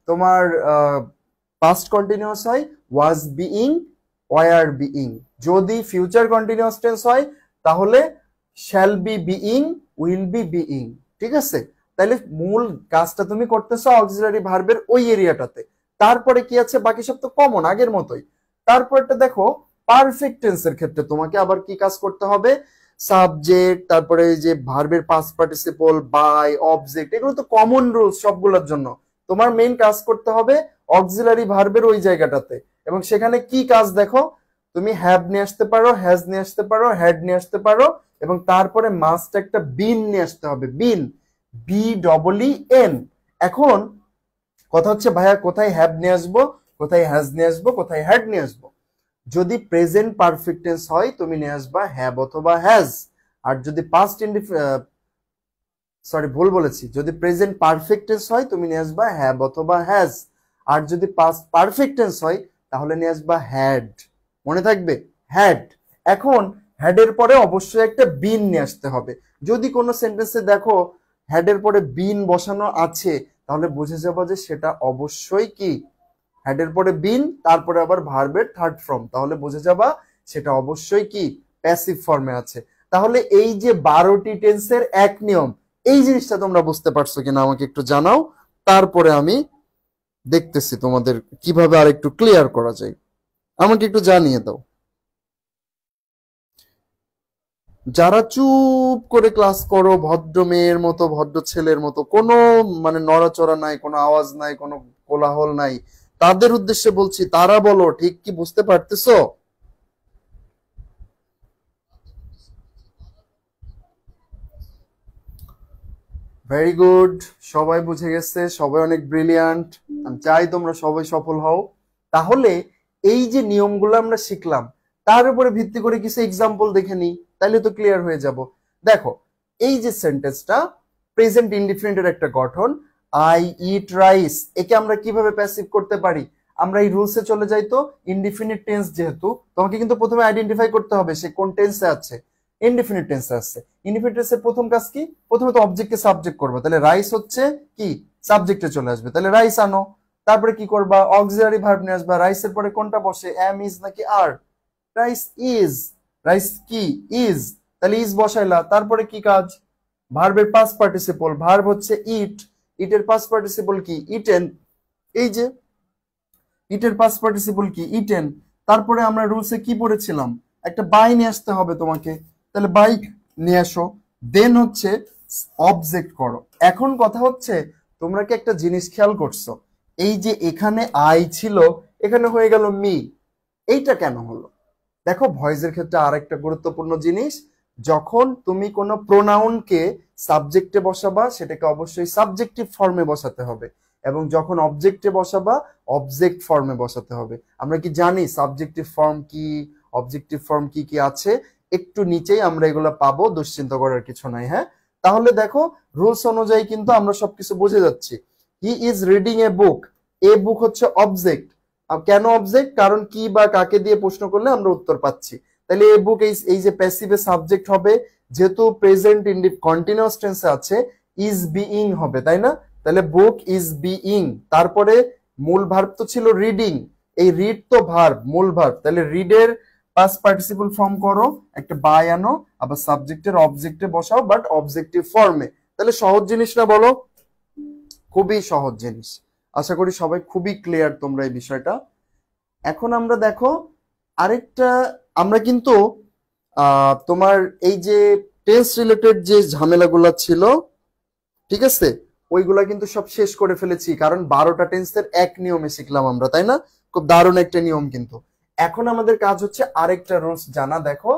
তোমার পাস্ট কন্টিনিউয়াস হয় ওয়াজ বিইং, ওয়ার বিইং। যদি ফিউচার কন্টিনিউয়াস টেন্স হয় তাহলে shall be being, will be being. ঠিক আছে? তাহলে মূল কাজটা তুমি করতেছো অক্সিলারি ভার্বের ওই এরিয়াটাতে। তারপরে কি আছে? বাকি সব তো কমন আগের মতোই। তারপরটা দেখো পারফেক্ট টেন্সের ক্ষেত্রে তোমাকে আবার কি কাজ করতে হবে? সাবজেক্ট, তারপরে এই যে ভার্বের পাস্ট পার্টিসিপল, বাই, অবজেক্ট, এগুলো তো কমন রুলস সবগুলোর জন্য। তোমার মেইন কাজ করতে হবে অক্সিলারি ভার্বের ওই জায়গাটাতে। এবং সেখানে কি কাজ দেখো, তুমি হ্যাভ নিয়ে আসতে পারো, হ্যাজ নিয়ে আসতে পারো, হ্যাড নিয়ে আসতে পারো, এবং তারপরে মাস্ট একটা বিন নিয়ে আসতে হবে। বিন, বি ডবল ই এন। এখন কথা হচ্ছে ভাইয়া কোথায় হ্যাভ নিয়ে আসবো, কোথায় হ্যাজ নিয়ে আসবো, কোথায় হ্যাড নিয়ে আসবো? যদি প্রেজেন্ট পারফেক্ট টেন্স হয় তুমি নিয়ে আসবা হ্যাভ অথবা হ্যাজ। আর যদি পাস্ট ভুল বলেছি, যদি প্রেজেন্ট পারফেক্ট টেন্স হয় তুমি নিয়ে আসবা হ্যাভ অথবা হ্যাজ। আর যদি পাস্ট পারফেক্ট টেন্স হয় তাহলে নিয়ে আসবা হ্যাড। মনে থাকবে, হ্যাড। এখন হ্যাডের পরে অবশ্যই একটা বিন নিয়ে আসতে হবে। যদি কোনো সেন্টেন্সে দেখো হ্যাডের পরে বিন বসানো আছে তাহলে বুঝে যাবো যে সেটা অবশ্যই কি হ্যাডের পরে বিন, তারপরে আবার ভার্বের থার্ড ফর্ম, তাহলে বুঝে যাবা সেটা অবশ্যই কি প্যাসিভ ফর্মে আছে। তাহলে এই যে 12টি টেন্সের এক নিয়ম, এই জিনিসটা তোমরা বুঝতে পারছো কিনা আমাকে একটু জানাও, তারপরে আমি দেখতেছি তোমাদের কিভাবে আর একটু ক্লিয়ার করা যায়, আমাকে একটু জানিয়ে দাও। যারা চুপ করে ক্লাস করো, ভদ্র মেয়ের মতো, ভদ্র ছেলের মতো, কোনো মানে নড়াচড়া নাই, কোনো আওয়াজ নাই, কোনো কোলাহল নাই, তাদের উদ্দেশ্যে বলছি, তারা বলো ঠিক কি বুঝতে পারতেছো? ভেরি গুড, সবাই বুঝে গেছে, সবাই অনেক ব্রিলিয়ান্ট। আমি চাই তোমরা সবাই সফল হও। তাহলে এই যে নিয়মগুলো আমরা শিখলাম তার উপরে ভিত্তি করে কিছু এক্সাম্পল দেখে নিই, তাহলে তো ক্লিয়ার হয়ে যাব। দেখো এই যে সেন্টেন্সটা প্রেজেন্ট ইনডিফিনিটের একটা গঠন, আই ইট রাইস, একে আমরা কিভাবে প্যাসিভ করতে পারি? আমরা এই রুলসে চলে যাই। তো ইনডিফিনিট টেন্স যেহেতু, তোমাকে কিন্তু প্রথমে আইডেন্টিফাই করতে হবে সে কোন টেন্সে আছে। ইনডিফিনিট টেন্সে আছে। ইনডিফিনিট টেন্সের প্রথম কাজ কি? প্রথমে তো অবজেক্টকে সাবজেক্ট করবে, তাহলে রাইস হচ্ছে কি সাবজেক্টে চলে আসবে, তাহলে রাইস আনো। তারপরে কি করবা? অক্সিলারি ভার্ব নিয়ে আসবা। রাইসের পরে কোনটা বসে? এম, ইজ নাকি আর? Rice is. রাইস কি? ইজ। তাহলে ইজ বসাইলা। তারপরে কি কাজ? ভার্বের পাস্ট পার্টিসিপল, ভার্ব হচ্ছে ইট, ইটের পাস্ট পার্টিসিপল কি? ইটেন। এই যে ইটের পাস্ট পার্টিসিপল কি? ইটেন। তারপরে আমরা রুলসে কি পড়েছিলাম? একটা বাই নিয়ে আসতে হবে তোমাকে, তাহলে বাই নিয়ে আসো। দেন হচ্ছে অবজেক্ট করো। এখন কথা হচ্ছে তোমরা কি একটা জিনিস খেয়াল করছো? এই যে এখানে আই ছিল, এখানে হয়ে গেল মি, এইটা কেন হলো? দেখো ভয়েসের ক্ষেত্রে আরেকটা গুরুত্বপূর্ণ জিনিস, যখন তুমি কোনো প্রোনাউনকে সাবজেক্টে বসাবা সেটাকে অবশ্যই সাবজেক্টিভ ফর্মে বসাতে হবে, এবং যখন অবজেক্টে বসাবা অবজেক্ট ফর্মে বসাতে হবে। আমরা কি জানি সাবজেক্টিভ ফর্ম কি, অবজেক্টিভ ফর্ম কি কি আছে? একটু নিচেই আমরা এগুলো পাবো, দুশ্চিন্তা করার কিছু নাই। হ্যাঁ, তাহলে দেখো রুলস অনুযায়ী কিন্তু আমরা সবকিছু বুঝে যাচ্ছি। হি ইজ রিডিং এ বুক, এ বুক হচ্ছে অবজেক্ট। কেন অবজেক্ট? কারণ কি বা কাকে দিয়ে প্রশ্ন করলে আমরা উত্তর পাচ্ছি। তাহলে এ বুক এই যে প্যাসিভে সাবজেক্ট হবে, যেহেতু প্রেজেন্ট কন্টিনিউয়াস টেন্সে আছে ইজ বিইং হবে, তাই না? তাহলে বুক ইজ বিইং। তারপরে মূল ভার্ব তো ছিল রিডিং, এই রিড তো ভার্ব, মূল ভার্ব, তাহলে রিডের পাস্ট পার্টিসিপল ফর্ম করো, একটা বাই আনো, আবার সাবজেক্টের অবজেক্টে বসাও, বাট অবজেক্টিভ ফর্মে। তাহলে সহজ জিনিস না বলো? খুবই সহজ জিনিস। আশা করি সবাই খুবই ক্লিয়ার তোমরা এই বিষয়টা। এখন আমরা দেখো আরেকটা, আমরা কিন্তু তোমার এই যে টেন্স রিলেটেড যে ঝামেলাগুলো ছিল, ঠিক আছে, ওইগুলা কিন্তু সব শেষ করে ফেলেছি, কারণ 12টা টেন্সের এক নিয়মে শিখলাম আমরা, তাই না? খুব দারুণ একটা নিয়ম কিন্তু। এখন আমাদের কাজ হচ্ছে আরেকটা রুলস জানা। দেখো,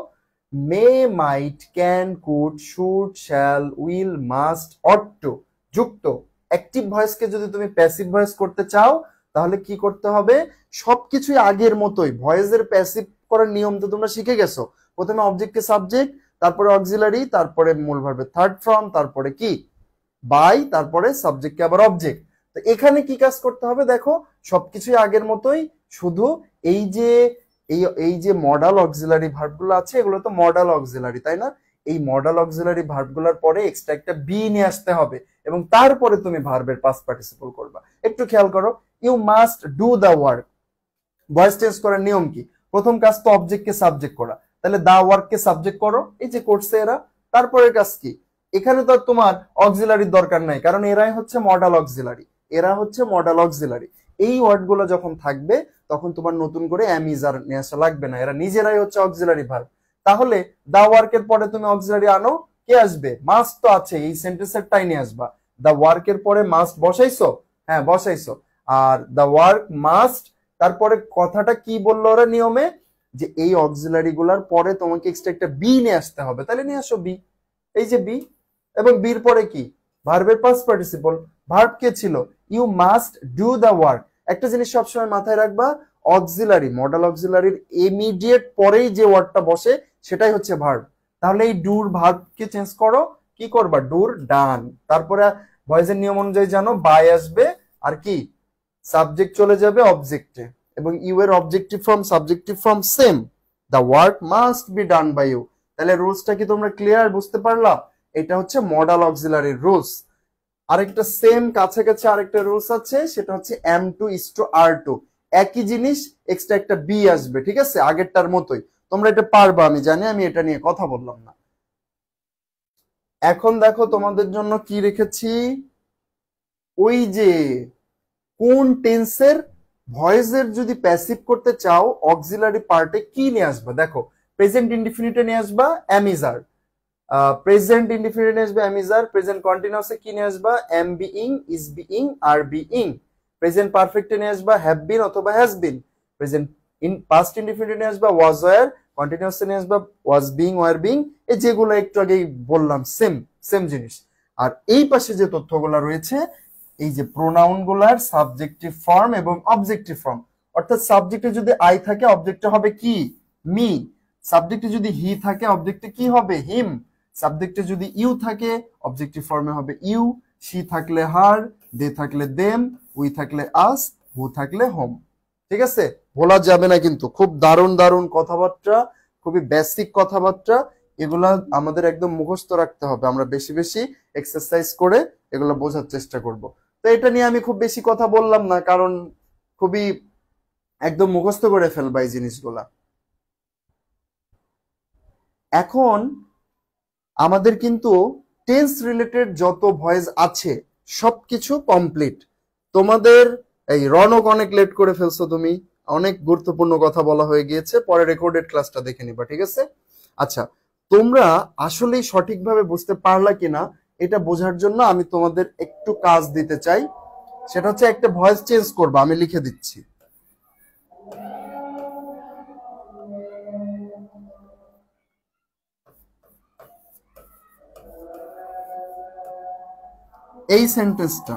may, might, can, could, should, shall, will, must, ought to যুক্ত অ্যাক্টিভ ভয়েসকে যদি তুমি প্যাসিভ ভয়েস করতে চাও, তাহলে কি করতে হবে? সবকিছুই আগের মতোই। ভয়েসের প্যাসিভ করার নিয়ম তো তোমরা শিখে গেছো। প্রথমে অবজেক্টকে সাবজেক্ট, তারপরে অক্সিলারি, তারপরে মূল ভার্বের থার্ড ফর্ম, তারপরে কি বাই, তারপরে সাবজেক্টকে আবার অবজেক্ট। তো এখানে কি কাজ করতে হবে? দেখো, সবকিছুই আগের মতোই, শুধু এই যে এই যে মডাল অক্সিলারি ভার্বগুলো আছে, এগুলো তো মডাল অক্সিলারি, তাই না? এই মডাল অক্সিলারি ভার্বগুলোর পরে এক্সট্রা একটা বি নিয়ে আসতে হবে, এবং তারপরে তুমি ভার্বের পাস্ট পার্টিসিপল করবা। একটু খেয়াল করো, you must do the work. Voice change করার নিয়ম কি? প্রথম কাজ তো অবজেক্টকে সাবজেক্ট করা, তাহলে দা ওয়ার্ককে সাবজেক্ট করো, এই যে করছে এরা। তারপরের কাজ কি? এখানে তো তোমার অক্সিলারির দরকার নাই, কারণ এরাই হচ্ছে মডাল অক্সিলারি, এরা হচ্ছে মডাল অক্সিলারি। এই ওয়ার্ডগুলো যখন থাকবে, তখন তোমার নতুন করে এম ইজ আর নিয়ে আসা লাগবে না, এরা নিজেরাই হচ্ছে অক্সিলারি ভার্ব। তাহলে দা ওয়ার্কের পরে তুমি অক্সিলারি আনো, কে আসবে? মাস্ট তো আছে, এই সেন্টেন্সের টাই নিয়ে আসবা। দা ওয়ার্কের পরে মাস্ট বসাইছো, হ্যাঁ বসাইছো, আর দা ওয়ার্ক মাস্ট। তারপরে কথাটা কি বললো ওরা নিয়মে? যে এই অক্সিলারি গুলার পরে তোমাকে এক্সট্রা একটা বি নিয়ে আসতে হবে, তাহলে নিয়ে আসো বি, এই যে বি। এবং বির পরে কি? ভার্বের পাস্ট পার্টিসিপল। ভার্ব কে ছিল? You must do the work. একটা জিনিস সবসময় মাথায় রাখবা, অক্সিলারি, মডাল অক্সিলারির ইমিডিয়েট পরেই যে ওয়ার্ডটা বসে, সেটাই হচ্ছে ভার্ব। তাহলে এই ডুর ভার্বকে চেঞ্জ করো, কি করবা? ডুর ডান। তারপরে ভয়েসের নিয়ম অনুযায়ী জানো, বাই আসবে, আর কি সাবজেক্ট চলে যাবে অবজেক্টে, এবং ইউ এর objective form subjective form same. The work must be done by you. তাহলে রুলসটা কি তোমরা ক্লিয়ার বুঝতে পারলা? এটা হচ্ছে মডাল অক্সিলারির রুলস। আরেকটা সেম কাছাকাছি আরেকটা রুলস আছে, সেটা হচ্ছে M2:R2। একই জিনিস, এক্সট্রা একটা বি আসবে, ঠিক আছে? আগেরটার মতোই। তোমরা এটা পারবা, আমি জানি, আমি এটা নিয়ে কথা বললাম না। এখন দেখো তোমাদের জন্য কি রেখেছি, ওই যে কোন টেন্সের ভয়েসের যদি প্যাসিভ করতে চাও, অক্সিলারি পার্টে কি নিয়ে আসবা? দেখো, প্রেজেন্ট ইনডিফিনিটে নিয়ে আসবা এম ইজ আর, প্রেজেন্ট ইনডিফিনিটে নিয়ে আসবা এম ইজ আর। প্রেজেন্ট কন্টিনিউয়াসে কি নিয়ে আসবা? Am being, is being, are being. Present পারফেক্টে নিয়ে আসবা হ্যাভ বিন অথবা হ্যাজ বিন। প্রেজেন্ট পাস্ট ইনডিফিনিটে নিয়ে আসবা ওয়াজ ওয়্যার। কন্টিনিউয়াসে নিয়ে আসবা ওয়াজ বিইং, ওয়্যার বিইং। এই যেগুলো একটু আগেই বললাম, সেম সেম জিনিস। আর এই পাশে যে তথ্যগুলো রয়েছে, এই যে প্রোনাউন গুলার সাবজেক্টিভ ফর্ম এবং অবজেক্টিভ ফর্ম, অর্থাৎ সাবজেক্টে যদি আই থাকে, অবজেক্টে হবে কি? মি। সাবজেক্টে যদি হি থাকে, অবজেক্টে কি হবে? হিম। সাবজেক্টে যদি ইউ থাকে, অবজেক্টিভ ফর্মে হবে ইউ। শি থাকলে হার, দে থাকলে দেম, উই থাকলে আস, হু থাকলে হোম। ঠিক আছে? বলা যাবে না কিন্তু। খুব দারুণ দারুণ কথাবার্তা, খুবই বেসিক কথাবার্তা। এগুলা আমাদের একদম মুখস্থ রাখতে হবে। আমরা বেশি বেশি এক্সারসাইজ করে এগুলো বোঝার চেষ্টা করব। তো এটা নিয়ে আমি খুব বেশি কথা বললাম না, কারণ খুবই একদম মুখস্থ করে ফেলবা এই জিনিসগুলা। এখন আমাদের কিন্তু টেন্স রিলেটেড যত ভয়েস আছে সবকিছু কমপ্লিট। তোমাদের এই রনক অনেক লেট করে ফেলছো, তুমি অনেক গুরুত্বপূর্ণ কথা বলা হয়ে গিয়েছে, পরে রেকর্ডেড ক্লাসটা দেখে নিবা, ঠিক আছে? আচ্ছা, তোমরা আসলেই সঠিকভাবে বুঝতে পারলা কিনা এটা বোঝার জন্য আমি তোমাদের একটু কাজ দিতে চাই। সেটা হচ্ছে একটা ভয়েস চেঞ্জ করবা, আমি লিখে দিচ্ছি। এই সেন্টেন্সটা,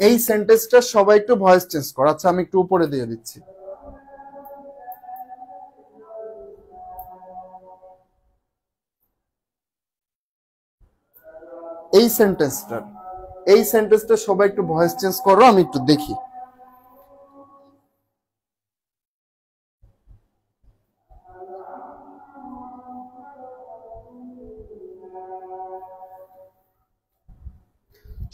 এই সেন্টেন্সটা সবাই একটু ভয়েস চেঞ্জ কর। আচ্ছা, আমি একটু উপরে দিয়ে দিচ্ছি। এই সেন্টেন্সটা সবাই একটু ভয়েস চেঞ্জ করো, আমি একটু দেখি।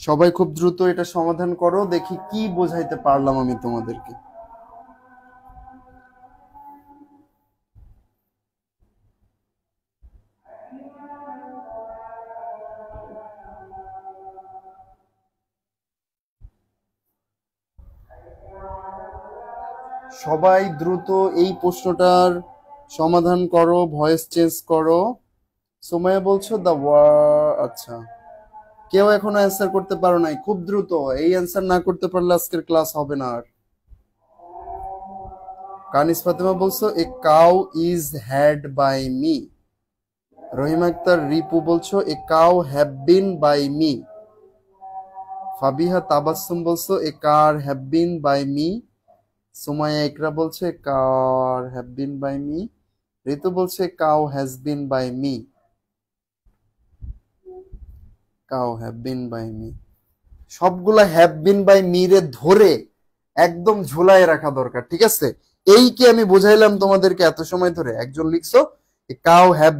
সবাই খুব দ্রুত এটা সমাধান করো, দেখি কি বোঝাইতে পারলাম আমি তোমাদেরকে। সবাই দ্রুত এই প্রশ্নটার সমাধান করো, ভয়েস চেঞ্জ করো। সুমাইয়া বলছো আচ্ছা, কেউ এখনো অ্যান্সার করতে পারো নাই, খুব দ্রুত। এই অ্যান্সার না করতে পারলে আজকের ক্লাস হবে না আর। কানিস ফাতেমা বলছো a cow is had by me. Rahim Akter Ripu বলছো a cow have been by me. Fabiha Tabassum বলছো a car have been by me. Sumaiya Ikra বলছে a car have been by me. Ritu বলছে cow has been by me. Cow have been by me. সবগুলা have been by me রে ধরে একদম ঝুলায় রাখা দরকার, ঠিক আছে? এই কি আমি বুঝাইলাম তোমাদেরকে এত সময় ধরে? একজন লিখছো cow have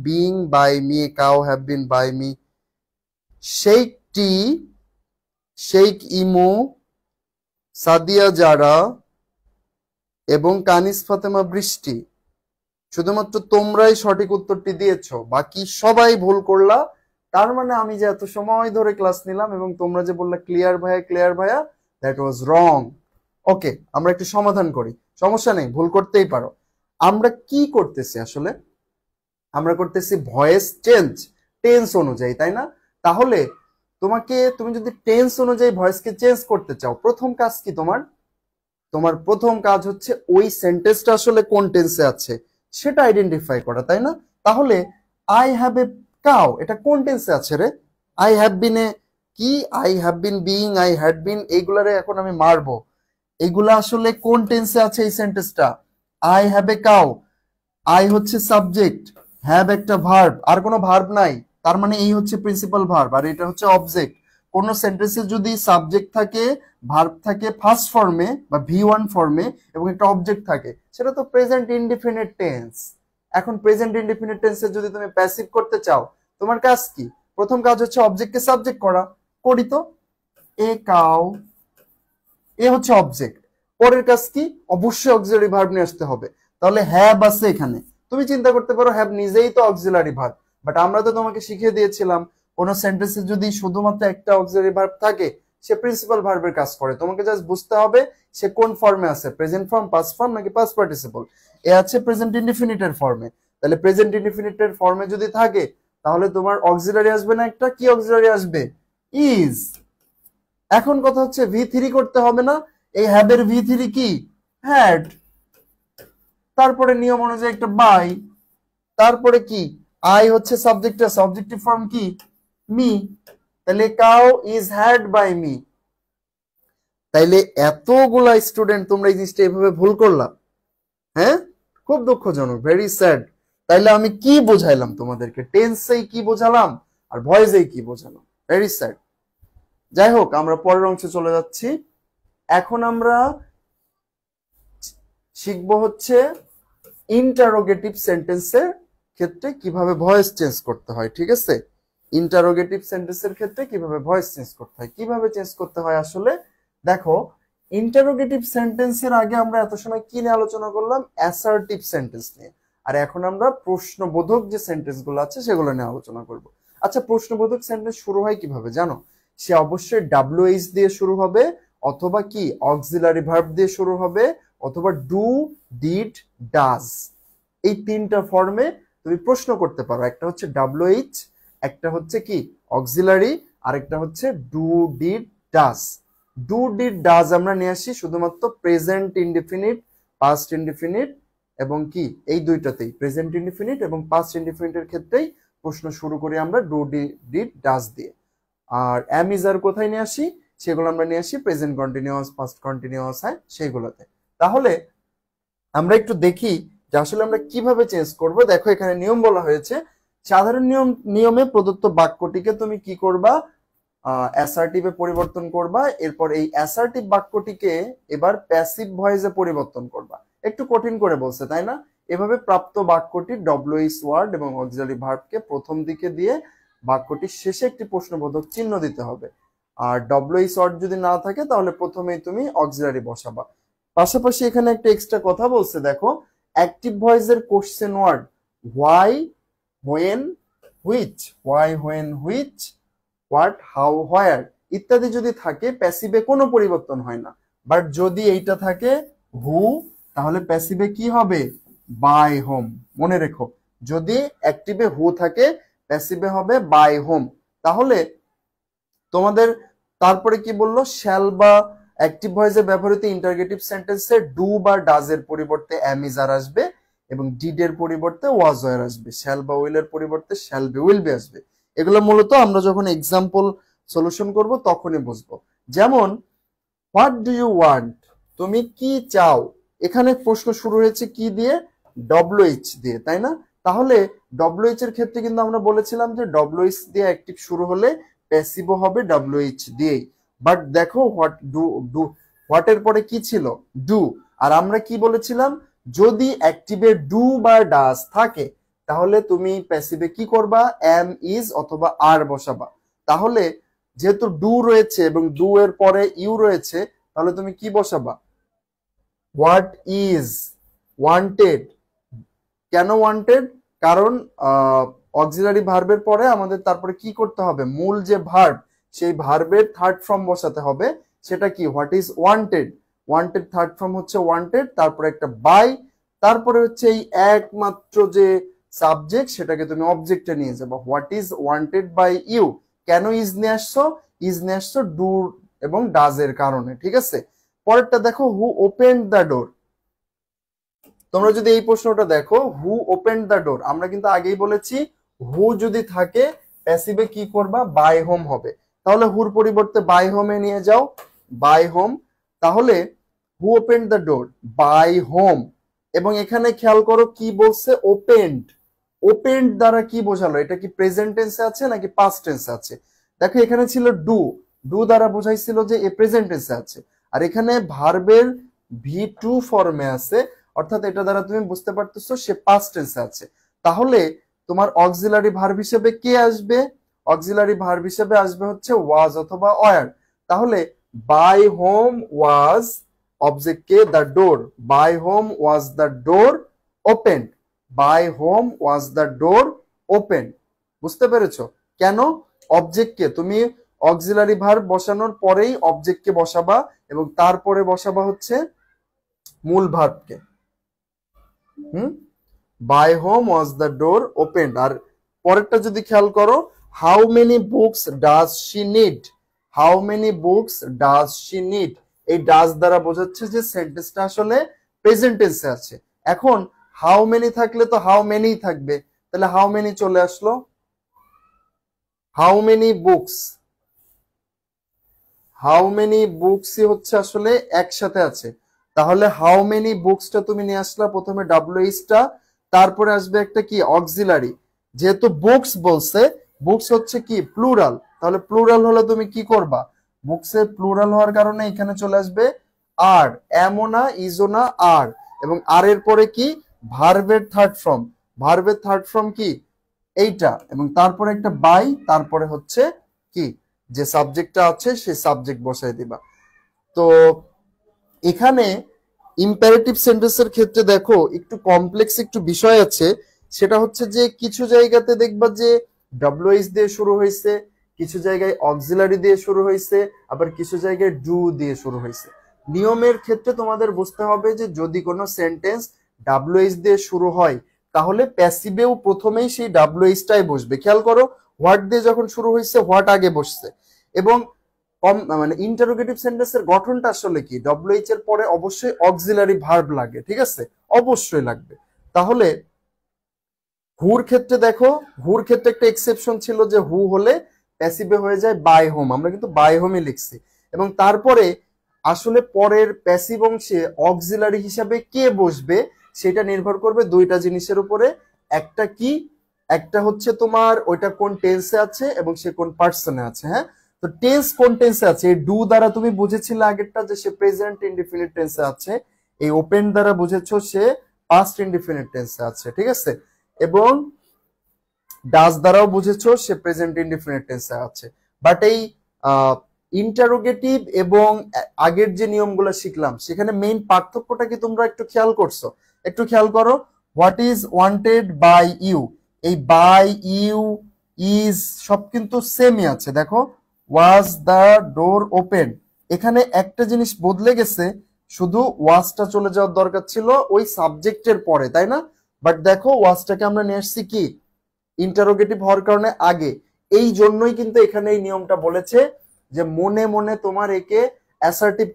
being by me, cow have been by me. Sheikh T, Sheikh Emo, Sadia Zara এবং কানিস ফাতেমা বৃষ্টি, শুধুমাত্র তোমরাই সঠিক উত্তরটি দিয়েছো, বাকি সবাই ভুল করলা। তার মানে আমি যে এত সময় ধরে ক্লাস নিলাম এবং তোমরা যে বললা ক্লিয়ার ভাইয়া, দ্যাট ওয়াজ রং। ওকে, আমরা একটু সমাধান করি, সমস্যা নেই, ভুল করতেই পারো। আমরা কি করতেছি আসলে? আমরা করতেছি ভয়েস চেঞ্জ, টেন্স অনুযায়ী, তাই না? তাহলে তুমি যদি টেন্স অনুযায়ী ভয়েসকে চেঞ্জ করতে চাও, প্রথম কাজ কি তোমার? তোমার প্রথম কাজ হচ্ছে ওই সেন্টেন্সটা আসলে কোন টেন্সে আছে সেটা আইডেন্টিফাই করা, তাই না? তাহলে আই হ্যাভ এ কাউ, এটা কোন টেন্সে আছে রে? আই হ্যাভ বিন এ কি, I have been being, I had been, এইগুলারে এখন আমি মারবো। এইগুলা আসলে কোন টেন্সে আছে এই সেন্টেন্সটা? I have a cow, I হচ্ছে সাবজেক্ট, হ্যাভ একটা ভার্ব, আর কোনো ভার্ব নাই, তার মানে এই হচ্ছে প্রিন্সিপাল ভার্ব আর এটা হচ্ছে অবজেক্ট। কোন সেন্টেন্সে যদি সাবজেক্ট থাকে, ভার্ব থাকে ফার্স্ট ফর্মে বা ভি1 ফর্মে এবং একটা অবজেক্ট থাকে, সেটা তো প্রেজেন্ট ইনডিফিনিট টেন্স। এখন প্রেজেন্ট ইনডিফিনিট টেন্সে যদি তুমি প্যাসিভ করতে চাও, তোমার কাজ কি? প্রথম কাজ হচ্ছে অবজেক্টকে সাবজেক্ট করা, করি তো। এ কাউ, এ হচ্ছে অবজেক্ট। পরের কাজ কি? অবশ্যই অক্সিলারি ভার্ব নিয়ে আসতে হবে। তাহলে হ্যাভ আছে এখানে, তুমি চিন্তা করতে পারো হ্যাভ নিজেই তো অক্সিলারি ভার্ব, বাট আমরা তো তোমাকে শিখিয়ে দিয়েছিলাম কোন সেন্টেন্সে যদি শুধুমাত্র একটা অক্সিলারি ভার্ব থাকে সে প্রিন্সিপাল ভার্বের কাজ করে। তোমাকে জাস্ট বুঝতে হবে সে কোন ফর্মে আছে, প্রেজেন্ট ফর্ম, পাস্ট ফর্ম নাকি পাস্ট পার্টিসিপল। এ আছে প্রেজেন্ট ইনডিফিনিটের ফর্মে। তাহলে প্রেজেন্ট ইনডিফিনিটের ফর্মে যদি থাকে তাহলে তোমার অক্সিলারি আসবে না একটা, কি অক্সিলারি আসবে? ইজ। এখন কথা হচ্ছে ভি3 করতে হবে না? এই হ্যাভ এর ভি3 কি? হ্যাড। তারপরে নিয়ম অনুযায়ী একটা বাই, তারপরে কি? আই হচ্ছে সাবজেক্টের সাবজেক্টিভ ফর্ম কি? মি। তাহলে cow is had by me. তাইলে এতগুলা স্টুডেন্ট তোমরা এই জিনিসটা এভাবে ভুল করলা, হ্যাঁ? খুব দুঃখজনক, ভেরি স্যাড। তাইলে আমি কি বোঝাইলাম তোমাদেরকে? টেন্সেই কি বোঝালাম আর ভয়েসেই কি বোঝালাম? Very sad. যাই হোক, আমরা পরের অংশে চলে যাচ্ছি। এখন আমরা শিখবো হচ্ছে ইন্টারোগেটিভ সেন্টেন্সের ক্ষেত্রে কিভাবে ভয়েস চেঞ্জ করতে হয়, ঠিক আছে? ইন্টারোগেটিভ সেন্টেন্সের ক্ষেত্রে কিভাবে ভয়েস চেঞ্জ করতে হয়, কিভাবে চেঞ্জ করতে হয় আসলে দেখো। ইন্টারোগেটিভ সেন্টেন্সের আগে আমরা এত সময় কি নিয়ে আলোচনা করলাম? অ্যাসার্টিভ সেন্টেন্স নিয়ে। আর এখন আমরা প্রশ্নবোধক যে সেন্টেন্স গুলো আছে সেগুলো নিয়ে আলোচনা করব। আচ্ছা, প্রশ্নবোধক সেন্টেন্স শুরু হয় কিভাবে জানো? সে অবশ্যই WH দিয়ে শুরু হবে, অথবা কি অক্সিলারি ভার্ব দিয়ে শুরু হবে, অথবা ডু, ডিড, ডাজ, এই তিনটা ফর্মে তুমি প্রশ্ন করতে পারো। একটা হচ্ছে WH, একটা হচ্ছে কি অক্সিলারি, আর একটা হচ্ছে do, did, does. Do, did, does আমরা নিয়ে আসি শুধুমাত্র প্রেজেন্ট ইনডিফিনিট, পাস্ট ইনডিফিনিট এবং কি এই দুইটাতেই, প্রেজেন্ট ইনডিফিনিট এবং পাস্ট ইনডিফিনিটের ক্ষেত্রেই প্রশ্ন শুরু করি আমরা ডু, ডিড, ডাজ দিয়ে। আর অ্যাম ইজ আর কোথায় নিয়ে আসি? সেগুলো আমরা নিয়ে আসি প্রেজেন্ট কন্টিনিউয়াস, পাস্ট কন্টিনিউয়াস, হ্যাঁ সেইগুলোতে। তাহলে আমরা একটু দেখি যে আসলে আমরা কিভাবে চেঞ্জ করব। দেখো এখানে নিয়ম বলা হয়েছে। সাধারণ নিয়মে প্রদত্ত বাক্যটিকে তুমি কি করবা? অ্যাসার্টিভে পরিবর্তন করবা। এরপর এই অ্যাসার্টিভ বাক্যটিকে এবার প্যাসিভ ভয়েসে পরিবর্তন করবা। একটু কঠিন করে বলছে, তাই না? এভাবে প্রাপ্ত বাক্যটি WH ওয়ার্ড এবং অক্সিলারি ভার্বকে প্রথম দিকে দিয়ে বাক্যটির শেষে একটি প্রশ্নবোধক চিহ্ন দিতে হবে। আর WH ওয়ার্ড যদি না থাকে তাহলে প্রথমেই তুমি অক্সিলারি বসাবা। পাশাপাশি এখানে একটা এক্সট্রা কথা বলছে, দেখো অ্যাক্টিভ ভয়েসের question word why, when, which, why, when, which, what, how, where ইত্যাদি যদি থাকে প্যাসিভে কোনো পরিবর্তন হয় না। বাট যদি এইটা থাকে হু, তাহলে প্যাসিভে কি হবে? By whom. মনে রেখো, যদি অ্যাক্টিভে হু থাকে প্যাসিভে হবে বাই হোম। তাহলে তোমাদের তারপরে কি বললো, শ্যাল বা অ্যাক্টিভ ভয়েসে ব্যবহৃত ইন্টারগেটিভ সেন্টেন্সে ডু বা ডাজ এর পরিবর্তে অ্যাম ইজ আর আসবে এবং ডিড এর পরিবর্তে ওয়াজ ওয়ার আসবে, শ্যাল বা উইল এর পরিবর্তে শ্যাল বি উইল বি আসবে। এগুলো মূলত আমরা যখন এক্সাম্পল সলিউশন করব তখনই বুঝবো। যেমন হোয়াট ডু ইউ ওয়ান্ট, তুমি কি চাও, এখানে প্রশ্ন শুরু হয়েছে কি দিয়ে, ডব্লিউএইচ দিয়ে, তাই না? তাহলে ডব্লিউএইচ এর ক্ষেত্রে কিন্তু আমরা বলেছিলাম যে ডব্লিউএইচ দিয়ে অ্যাক্টিভ শুরু হলে প্যাসিভও হবে ডব্লিউএইচ দিয়েই। বাট দেখো হোয়াট ডু হোয়াট এর পরে কি ছিল, ডু। আর আমরা কি বলেছিলাম, যদি অ্যাক্টিভে ডু বা ডাজ থাকে তাহলে তুমি প্যাসিভে কি করবা, এম ইজ অথবা আর বসাবা। তাহলে যেহেতু ডু রয়েছে এবং ডু এর পরে ইউ রয়েছে, তাহলে তুমি কি বসাবা, হোয়াট ইজ ওয়ান্টেড। কেন ওয়ান্টেড, কারণ অক্সিলারি ভার্বের পরে আমাদের তারপরে কি করতে হবে, মূল যে ভার্ব সেই ভার্বের থার্ড ফর্ম বসাতে হবে, সেটা কি, what is wanted. Wanted third form হচ্ছে ওয়ান্টেড, তারপরে একটা বাই, তারপরে হচ্ছে এই একমাত্র যে সাবজেক্ট সেটাকে তুমি অবজেক্টে নিয়ে যাবো, what is wanted by you. কেন ইজ নিয়ে আসছো, ইজ নিয়ে আসছো ডু এবং ডাজ এর কারণে, ঠিক আছে। পরেরটা দেখো, হু ওপেন দ্য ডোর। তোমরা যদি এই প্রশ্নটা দেখো, হু ওপেন দ্য ডোর, আমরা কিন্তু আগেই বলেছি হু যদি থাকে প্যাসিভে কি করবা, বাই হোম হবে। তাহলে হুর পরিবর্তে বাই হোমে নিয়ে যাও, বাই হোম। তাহলে who open the door by whom. এবং এখানে খেয়াল করো কি বলছে, ওপেন্ড। ওপেন্ড দ্বারা কি বোঝালো, এটা কি প্রেজেন্ট টেন্সে আছে নাকি পাস্ট টেন্সে আছে? দেখো এখানে ছিল ডু, ডু দ্বারা বোঝাইছিল যে এ প্রেজেন্ট টেন্সে আছে, আর এখানে ভার্বের ভি টু ফর্মে আছে, অর্থাৎ এটা দ্বারা তুমি বুঝতে পারতেছো সে পাস্ট টেন্সে আছে। তাহলে তোমার অক্সিলারি ভার্ব হিসেবে কে আসবে, অক্সিলারি ভার্ব হিসেবে আসবে হচ্ছে ওয়াজ অথবা ওয়ার। তাহলে বাই হোম ওয়াজ অবজেক্ট কে, the door, by whom was the door open, by whom was the door open. বুঝতে পেরেছো? কেন, অবজেক্টকে তুমি অক্সিলারি ভার্ব বসানোর পরেই অবজেক্টকে বসাবা এবং তারপরে বসাবা হচ্ছে মূল ভার্বকে। By whom was the door open. আর পরেরটা যদি খেয়াল করো, how many books does she need, how many books does she need, এই ডাজ দ্বারা বোঝাচ্ছে যে সেন্টেন্সটা আসলে প্রেজেন্ট টেন্সে আছে। এখন হাউ মেনি থাকলে তো হাউ মেনি থাকবে, তাহলে হাউ মেনি চলে আসলো, how many books, how many বুকসই হচ্ছে আসলে একসাথে আছে। তাহলে হাউ মেনি বুকসটা তুমি নিয়ে আসলা, প্রথমে ডাব্লিউএইচটা, তারপরে আসবে একটা কি অক্সিলারি। যেহেতু বুকস বলছে, বুকস হচ্ছে কি প্লুরাল, তাহলে প্লুরাল হলে তুমি কি করবা, বুকসের প্লুরাল হওয়ার কারণে এখানে চলে আসবে আর, এমোনা ইজোনা আর, এবং আর এর পরে কি ভার্বের থার্ড ফর্ম, ভার্বের থার্ড ফর্ম কি এইটা, এবং তারপরে একটা বাই, তারপরে হচ্ছে কি যে সাবজেক্টটা আছে সেই সাবজেক্ট বসাই দিবা। তো এখানে ইম্পারেটিভ সেন্টেন্সের ক্ষেত্রে দেখো একটু কমপ্লেক্স একটু বিষয় আছে, সেটা হচ্ছে যে কিছু জায়গাতে দেখবা যে ডব্লিউএইচ দিয়ে শুরু হয়েছে, কিছু জায়গায় অক্সিলারি দিয়ে শুরু হয়েছে, আবার কিছু জায়গায় ডু দিয়ে শুরু হয়েছে। নিয়মের ক্ষেত্রে তোমাদের বুঝতে হবে যে যদি কোনো সেন্টেন্স ডব্লিউএইচ দিয়ে শুরু হয় তাহলে প্যাসিভেও প্রথমেই সেই ডব্লিউএইচটাই বসবে। খেয়াল করো, হোয়াট দিয়ে যখন শুরু হয়েছে হোয়াট আগে বসছে, এবং মানে ইন্টারোগেটিভ সেন্টেন্সের গঠনটা আসলে কি, ডব্লিউএইচ এর পরে অবশ্যই অক্সিলারি ভার্ব লাগে, ঠিক আছে, অবশ্যই লাগবে। তাহলে হুর ক্ষেত্রে দেখো, হুর ক্ষেত্রে একটা এক্সেপশন ছিল যে হু হলে প্যাসিভে হয়ে যায় বাই হোম, আমরা কিন্তু বাই হোমই লিখছি। এবং তারপরে আসলে পরের প্যাসিভ অংশে অক্সিলারি হিসাবে কে বসবে সেটা নির্ভর করবে দুইটা জিনিসের উপরে, একটা কি, একটা হচ্ছে তোমার ওইটা কোন টেন্সে আছে এবং সে কোন পার্সনে আছে। হ্যাঁ, তো টেন্স কোন টেন্সে আছে, এই ডু দ্বারা তুমি বুঝেছিলে আগেরটা যে সে প্রেজেন্ট ইনডিফিনিট টেন্সে আছে, এই ওপেন দ্বারা বুঝেছো সে পাস্ট ইনডিফিনিট টেন্সে আছে, ঠিক আছে, এবং ডাজ দ্বারাও বুঝেছো সে প্রেজেন্ট ইনডিফিনিট টেন্সে আছে। বাট এই ইন্টারোগেটিভ এবং আগের যে নিয়মগুলো শিখলাম সেখানে মেইন পার্থক্যটা কি তোমরা একটু খেয়াল করছো? একটু খেয়াল করো, what is wanted by you, এই বাই ইউ ইজ সব কিন্তু সেমই আছে। দেখো ওয়াজ দ্য ডোর ওপেন, এখানে একটা জিনিস বদলে গেছে, শুধু ওয়াজটা চলে যাওয়ার দরকার ছিল ওই সাবজেক্টের পরে, তাই না? বাট দেখো ওয়াজটাকে আমরা নিয়ে আসছি কি ইন্টারোগেটিভ হওয়ার কারণে আগে, এই জন্যই কিন্তু এখানে এই নিয়মটা বলেছে যে মনে মনে তোমার একে অ্যাসার্টিভ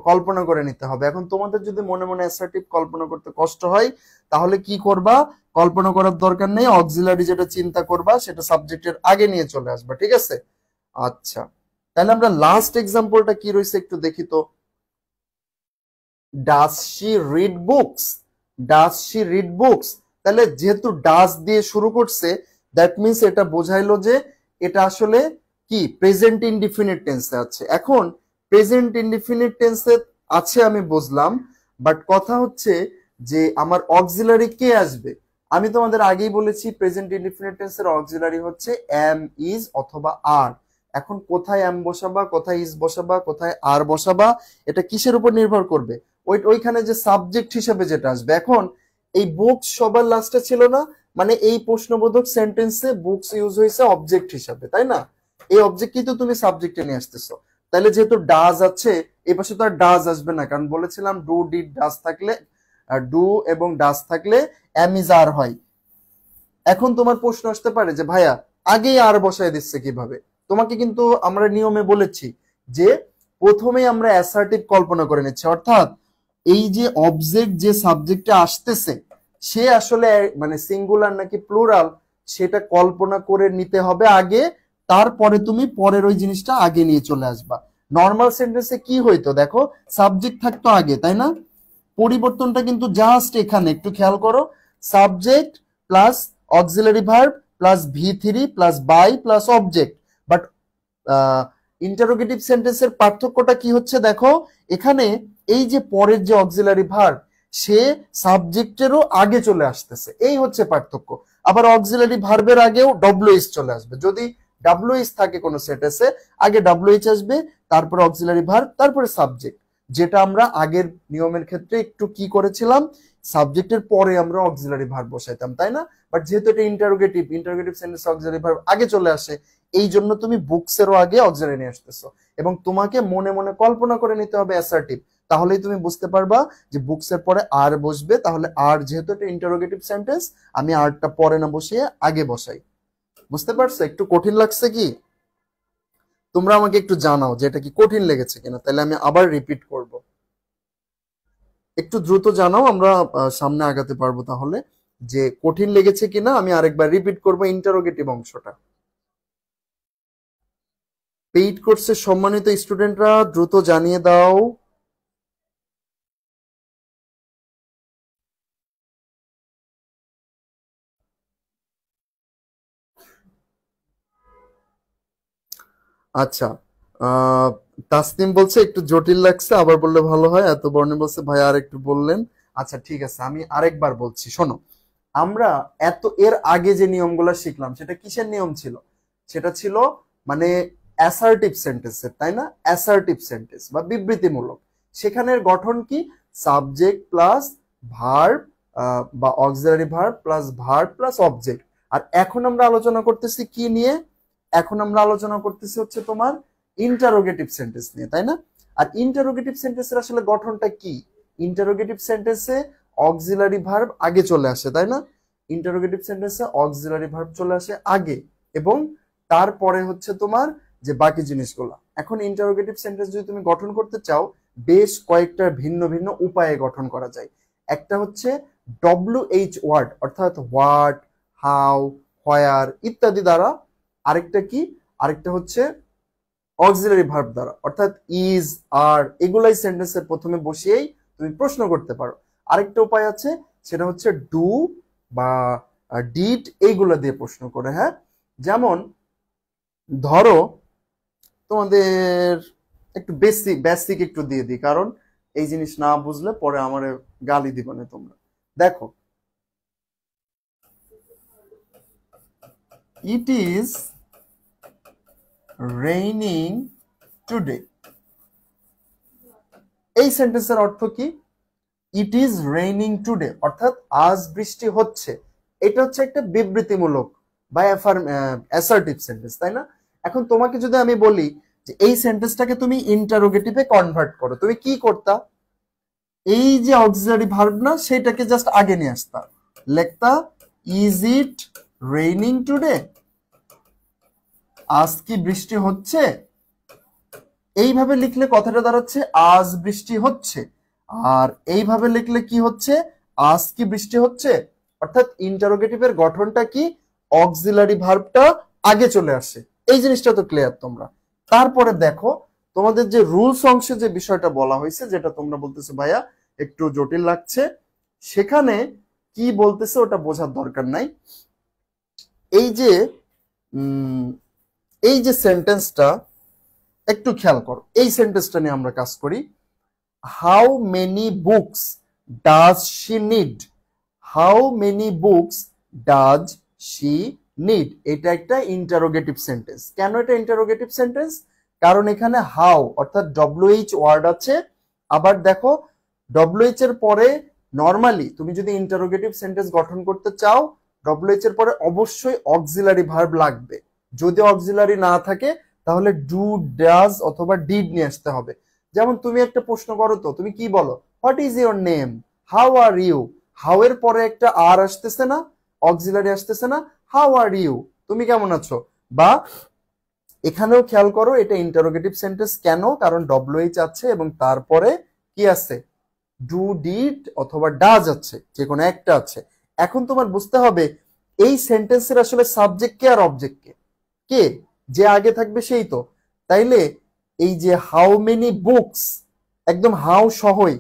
কল্পনা করে নিতে হবে। এখন তোমাদের যদি মনে মনে অ্যাসার্টিভ কল্পনা করতে কষ্ট হয় তাহলে কি করবা, কল্পনা করার দরকার নেই, অক্সিলারি যেটা চিন্তা করবা সেটা সাবজেক্টের আগে নিয়ে চলে আসবা, ঠিক আছে? আচ্ছা, তাহলে আমরা লাস্ট এক্সাম্পলটা কি রয়েছে একটু দেখি তো। Does she read books, does she read books, তাহলে যেহেতু ডাজ দিয়ে শুরু করছে দ্যাট মিন্স এটা বোঝাইলো যে এটা আসলে কি প্রেজেন্ট ইনডিফিনিট টেন্সে আছে। এখন প্রেজেন্ট ইনডিফিনিট টেন্সে আছে আমি বুঝলাম, বাট কথা হচ্ছে যে আমার অক্সিলারি কে আসবে। আমি তোমাদের আগেই বলেছি প্রেজেন্ট ইনডিফিনিট টেন্সের অক্সিলারি হচ্ছে এম, ইজ অথবা আর। এখন কোথায় এম বসাবা, কোথায় ইজ বসাবা, কোথায় আর বসাবা, এটা কিসের উপর নির্ভর করবে, ওইখানে যে সাবজেক্ট হিসেবে যেটা আসবে। এখন এই বুকস সবার লাস্টে ছিল না, মানে এই প্রশ্নবোধক সেন্টেন্সে বুকস ইউজ হয়েছে অবজেক্ট হিসাবে, তাই না? এই অবজেক্টই তো তুমি সাবজেক্টে নিয়ে আসতেছো। তাহলে যেহেতু ডাজ আছে এই পাশে তো আর ডাজ আসবে না, কারণ বলেছিলাম ডু ডিড ডাজ থাকলে, ডু এবং ডাজ থাকলে এম ইজ আর হয়। এখন তোমার প্রশ্ন আসতে পারে যে ভাইয়া আগেই আর বসায় দিচ্ছে কিভাবে? তোমাকে কিন্তু আমরা নিয়মে বলেছি যে প্রথমেই আমরা অ্যাসার্টিভ কল্পনা করে নিচ্ছি, অর্থাৎ এই যে অবজেক্ট যে সাবজেক্টে আসতেছে সে আসলে মানে সিঙ্গুলার নাকি প্লুরাল সেটা কল্পনা করে নিতে হবে আগে, তারপরে তুমি পরের ওই জিনিসটা আগে নিয়ে চলে আসবা। নর্মাল সেন্টেন্সে কি হইতো দেখো, সাবজেক্ট থাকতো আগে, তাই না? পরিবর্তনটা কিন্তু জাস্ট এখানে একটু খেয়াল করো, subject plus auxiliary verb plus V3 plus by plus object. But interrogative সেন্টেন্সের পার্থক্যটা কি হচ্ছে দেখো, এখানে এই যে পরের যে অক্সিলারি ভার্ব সে সাবজেক্টেরও আগে চলে আসতেছে, এই হচ্ছে পার্থক্য। আবার অক্সিলারি ভার্বের আগেও ডব্লিউএইচ চলে আসবে, যদি ডব্লিউএইচ থাকে কোনো সেন্টেন্সে আগে ডব্লিউএইচ আসবে, তারপরে অক্সিলারি ভার্ব, তারপরে সাবজেক্ট। যেটা আমরা আগের নিয়মের ক্ষেত্রে একটু কি করেছিলাম, সাবজেক্টের পরে আমরা অক্সিলারি ভার্ব বসাইতাম, তাই না? বাট যেহেতু এটা interrogative, interrogative sentence auxiliary verb আগে চলে আসে, এই জন্য তুমি বুকসেরও আগে অক্সিলারি নিয়ে আসতেছো এবং তোমাকে মনে মনে কল্পনা করে নিতে হবে অ্যাসার্টিভ, তাহলেই তুমি বুঝতে পারবা যে বুকসের পরে আর বসবে। তাহলে আর যেহেতু এটা ইন্টারোগেটিভ সেন্টেন্স আমি আরটা পরে না বসিয়ে আগে বসাই। বুঝতে পারছো? একটু কঠিন লাগছে কি? তোমরা আমাকে একটু জানাও যে এটা কি কঠিন লেগেছে কিনা, তাহলে আমি আবার রিপিট করব। একটু দ্রুত জানাও, আমরা সামনে আগাতে পারবো। তাহলে যে কঠিন লেগেছে কিনা আমি আরেকবার রিপিট করব ইন্টারোগেটিভ অংশটা। পেইড কোর্সের সম্মানিত স্টুডেন্টরা দ্রুত জানিয়ে দাও। আচ্ছা, তাসনিম বলছে একটু জটিল লাগছে, আবার বললে ভালো হয়। এত বর্ণে বলছে ভাই আর একটু বললেন। আচ্ছা ঠিক আছে, আমি আরেকবার বলছি, শোনো। আমরা এর আগে যে নিয়মগুলো শিখলাম সেটা কিসের নিয়ম ছিল? সেটা ছিল মানে অ্যাসার্টিভ সেন্টেন্সের, তাই না? অ্যাসার্টিভ সেন্টেন্স বা বিবৃতিমূলক, সেখানের গঠন কি সাবজেক্ট প্লাস ভার্ব বা auxiliary verb plus verb plus object. আর এখন আমরা আলোচনা করতেছি কি নিয়ে? এখন আমরা আলোচনা করতেছি হচ্ছে তোমার ইন্টারোগেটিভ সেন্টেন্স নিয়ে, তাই না? আর ইন্টারোগেটিভ সেন্টেন্সের আসলে গঠনটা কি? ইন্টারোগেটিভ সেন্টেন্সে অক্সিলারি ভার্ব আগে চলে আসে, তাই না? ইন্টারোগেটিভ সেন্টেন্সে অক্সিলারি ভার্ব চলে আসে আগে এবং তারপরে হচ্ছে তোমার যে বাকি জিনিসগুলো। এখন ইন্টারোগেটিভ সেন্টেন্স যদি তুমি গঠন করতে চাও বেশ কয়েকটা ভিন্ন ভিন্ন উপায়ে গঠন করা যায়। একটা হচ্ছে WH ওয়ার্ড, অর্থাৎ হোয়াট, হাউ, হোয়ার ইত্যাদি দ্বারা। আরেকটা কি? আরেকটা হচ্ছে অক্সিলারি ভার্ব দ্বারা, অর্থাৎ ইজ, আর এগুলাই সেন্টেন্সের প্রথমে বসিয়েই তুমি প্রশ্ন করতে পারো। আরেকটা উপায় আছে, সেটা হচ্ছে ডু বা ডিড এইগুলো দিয়ে প্রশ্ন করে। হ্যাঁ, যেমন ধরো তোমাদের একটু বেসিক একটু দিয়ে দিই, কারণ এই জিনিস না বুঝলে পরে আমার গালি দিবে না তোমরা। দেখো, ইট ইজ রেইনিং টুডে, এই সেন্টেন্সের অর্থ কি? ইট ইজ রেইনিং টুডে অর্থাৎ আজ বৃষ্টি হচ্ছে। এটা হচ্ছে একটা বিবৃতিমূলক বা অ্যাসার্টিভ সেন্টেন্স, তাই না? এখন তোমাকে যদি আমি বলি যে এই সেন্টেন্সটাকে তুমি ইন্টারোগেটিভে কনভার্ট করো, তুমি কি করতা? এই যে অক্সিলারি ভার্ব না সেটাকে জাস্ট আগে নিয়ে আসতা, লেখতা ইজ ইট রেইনিং টুডে, আজ কি বৃষ্টি হচ্ছে? এইভাবে লিখলে কথাটা দাঁড়াচ্ছে আজ বৃষ্টি হচ্ছে, আর এইভাবে লিখলে কি হচ্ছে, আজ কি বৃষ্টি হচ্ছে। অর্থাৎ ইন্টারোগেটিভের গঠনটা কি, অক্সিলারি ভার্বটা আগে চলে আসে। এই জিনিসটা তো ক্লিয়ার তোমরা। তারপরে দেখো তোমাদের যে রুলস অংশে যে বিষয়টা বলা হয়েছে, যেটা তোমরা বলতেছো ভাইয়া একটু জটিল লাগছে, সেখানে কি বলতেছে ওটা বোঝার দরকার নাই। এই যে এই যে সেন্টেন্সটা একটু খেয়াল করো, এই সেন্টেন্সটা নিয়ে আমরা কাজ করি। How many books does she need, how many books does she need, এটা একটা ইন্টারোগেটিভ সেন্টেন্স। কেন এটা ইন্টারোগেটিভ সেন্টেন্স? কারণ এখানে হাউ অর্থাৎ ডব্লিউএইচ ওয়ার্ড আছে। আবার দেখো ডব্লিউএইচ এর পরে নর্মালি তুমি যদি ইন্টারোগেটিভ সেন্টেন্স গঠন করতে চাও, ডব্লিউএইচ এর পরে অবশ্যই অক্সিলারি ভার্ব লাগবে। যদি অক্সিলারি না থাকে তাহলে ডু, ডাজ অথবা ডিড নিয়ে আসতে হবে। যেমন তুমি একটা প্রশ্ন করো, তো তুমি কি বলো, what is your name, how are you, how এর পরে একটা আর আসতেছে না, অক্সিলারি আসতেছে না, হাউ আর ইউ, তুমি কেমন আছো। বা এখানেও খেয়াল করো এটা ইন্টারোগেটিভ সেন্টেন্স কেন, কারণ ডব্লিউএইচ আছে এবং তারপরে কি আছে, ডু, ডিড অথবা ডাজ আছে, যে কোনো একটা আছে। এখন তোমার বুঝতে হবে এই সেন্টেন্সের আসলে সাবজেক্ট কে আর অবজেক্ট কে, কে যে আগে থাকবে সেই তো। তাইলে এই যে হাউ মেনি বুকস, একদম হাউ সহই,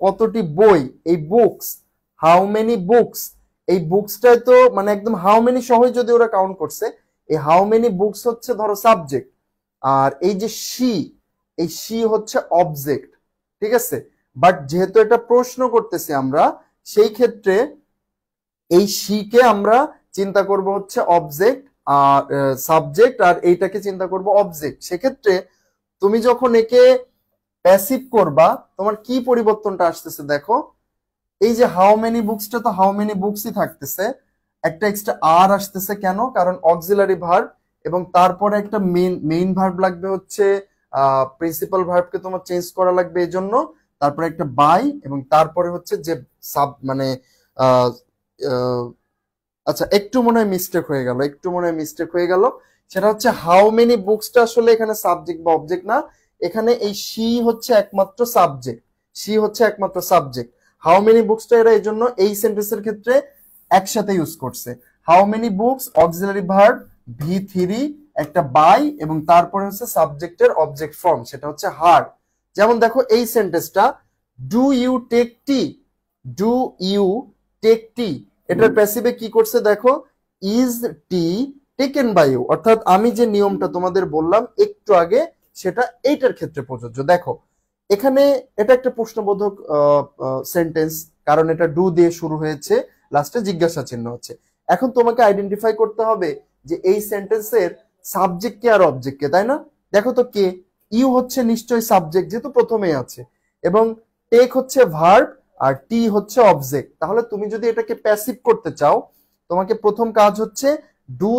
কতটি বই, এই বুকস, হাউ মেনি বুকস, এই বুকসটাই তো মানে একদম হাউ মেনি সহই যদি ওরা কাউন্ট করছে, এই হাউ মেনি বুকস হচ্ছে ধরো সাবজেক্ট, আর এই যে শি, এই শি হচ্ছে অবজেক্ট, ঠিক আছে। বাট যেহেতু এটা প্রশ্ন করতেছি আমরা, সেই ক্ষেত্রে এই শি কে আমরা চিন্তা করব হচ্ছে অবজেক্ট আর সাবজেক্ট, আর এইটাকে চিন্তা করব অবজেক্ট। সেক্ষেত্রে তুমি যখন একে প্যাসিভ করবা, তোমার কি পরিবর্তনটা আসতেছে দেখো, এই যে হাউ মেনি বুকসটা তো হাউ মেনি বুকসই থাকতেছে, একটা এক্সট্রা আর আসতেছে কেন, কারণ অক্সিলারি ভার্ব, এবং তারপরে একটা মেইন ভার্ব লাগবে হচ্ছে, প্রিন্সিপাল ভার্বকে তোমার চেঞ্জ করা লাগবে এই জন্য, তারপরে একটা বাই, এবং তারপরে হচ্ছে যে সাব মানে আহ, আহ, আচ্ছা একটু মনে হয় মিস্টেক হয়ে গেল, একটু মনে হয় মিস্টেক হয়ে গেল। সেটা হচ্ছে হাউ মেনি বুকসটা আসলে এখানে সাবজেক্ট বা অবজেক্ট না, এখানে এই শি হচ্ছে একমাত্র সাবজেক্ট, শি হচ্ছে একমাত্র সাবজেক্ট। হাউ মেনি বুকসটা এরা এই জন্য এই সেন্টেন্সের ক্ষেত্রে একসাথে ইউজ করছে। How many books auxiliary verb, ভি3, একটা বাই, এবং তারপরে হচ্ছে সাবজেক্টের অবজেক্ট ফর্ম, সেটা হচ্ছে হার। যেমন দেখো এই সেন্টেন্সটা, do you take tea, do you take tea, এটার প্যাসিভে কি করছে দেখো, is tea taken by you, অর্থাৎ আমি যে নিয়মটা তোমাদের বললাম একটু আগে, সেটা এইটার ক্ষেত্রে প্রযোজ্য। দেখো এখানে এটা একটা প্রশ্নবোধক সেন্টেন্স, কারণ এটা ডু দিয়ে শুরু হয়েছে, লাস্টে জিজ্ঞাসা চিহ্ন হচ্ছে। এখন তোমাকে আইডেন্টিফাই করতে হবে যে এই সেন্টেন্সের সাবজেক্ট কে আর অবজেক্ট কে, তাই না? দেখো তো কে, ইউ হচ্ছে নিশ্চয়ই সাবজেক্ট যেহেতু প্রথমেই আছে, এবং টেক হচ্ছে ভার্ব, আর টি হচ্ছে অবজেক্ট। তাহলে তুমি যদি এটাকে প্যাসিভ করতে চাও, তোমাকে প্রথম কাজ হচ্ছে ডু,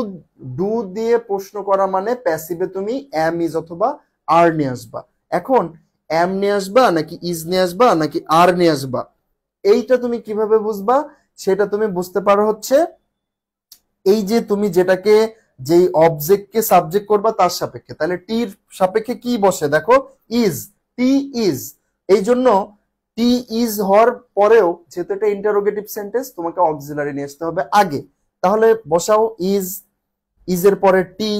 ডু দিয়ে প্রশ্ন করা মানে প্যাসিভে তুমি এম, ইজ অথবা আর নিয়ে আসবা। এখন এম নিয়ে আসবা নাকি ইজ নিয়ে আসবা নাকি আর নিয়ে আসবা, এইটা তুমি কিভাবে বুঝবা, সেটা তুমি বুঝতে পারো হচ্ছে এই যে তুমি যেটাকে, যেই অবজেক্টকে সাবজেক্ট করবা তার সাপেক্ষে, তাহলে টির সাপেক্ষে কি বসে দেখো, ইজ, টি ইজ। এই জন্য টি ইজ হওয়ার পরেও যেহেতু এটা ইন্টারোগেটিভ সেন্টেন্স, তোমাকে অক্সিলারি নিয়ে আসতে হবে আগে। তাহলে বসাও ইজ, ইজ এর পরে টি,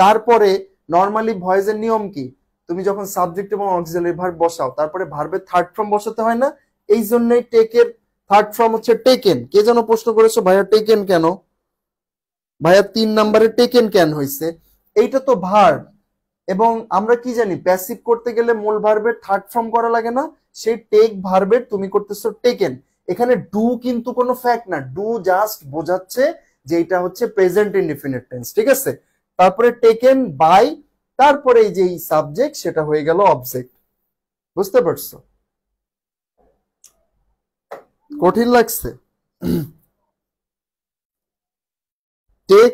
তারপরে নর্মালি ভয়েসের নিয়ম কি, তুমি যখন সাবজেক্ট এবং অক্সিলারি ভার্ব বসাও তারপরে ভার্বের থার্ড ফর্ম বসাতে হয় না, এই জন্যই টেকের থার্ড ফর্ম হচ্ছে টেকেন। কে যেন প্রশ্ন করেছো ভাইয়া টেকেন কেন, ভাইয়া 3 নম্বরে টেকেন কেন হয়েছে, এইটা তো ভার্ব, এবং আমরা কি জানি প্যাসিভ করতে গেলে মূল ভার্বের থার্ড ফর্ম করা লাগে না, সেই টেক ভার্বের তুমি করতেছো টেকেন। এখানে ডু কিন্তু কোনো ফ্যাক্ট না, ডু জাস্ট বোঝাচ্ছে যে এটা হচ্ছে প্রেজেন্ট ইনডিফিনিট টেন্স, ঠিক আছে। তারপরে টেকেন বাই, তারপরে এই যে সাবজেক্ট সেটা হয়ে গেল অবজেক্ট। বুঝতে পারছো? কঠিন লাগছে? Take,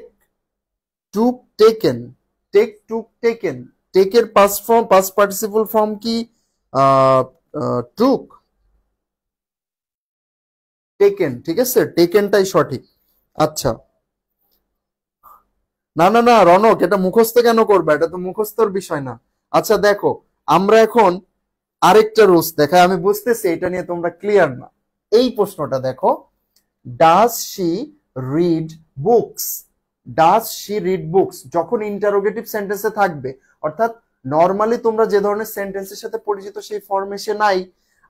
took, taken, take, took, taken, টেকের past form, past participle form কি টুক, টেকেন, ঠিক আছে, টেকেনটাই সঠিক। আচ্ছা, না না না রনক, এটা মুখস্থ কেন করবে, এটা তো মুখস্থর বিষয় না। আচ্ছা দেখো, আমরা এখন আরেকটা রুলস দেখাই, আমি বুঝতেছি এটা নিয়ে তোমরা ক্লিয়ার না। এই প্রশ্নটা দেখো, does she read books, does she read books যখন ইন্টারোগেটিভ সেন্টেন্সে থাকবে, অর্থাৎ নর্মালি তোমরা যে ধরনের সেন্টেন্সের সাথে পরিচিত সেই ফর্মেশে নাই।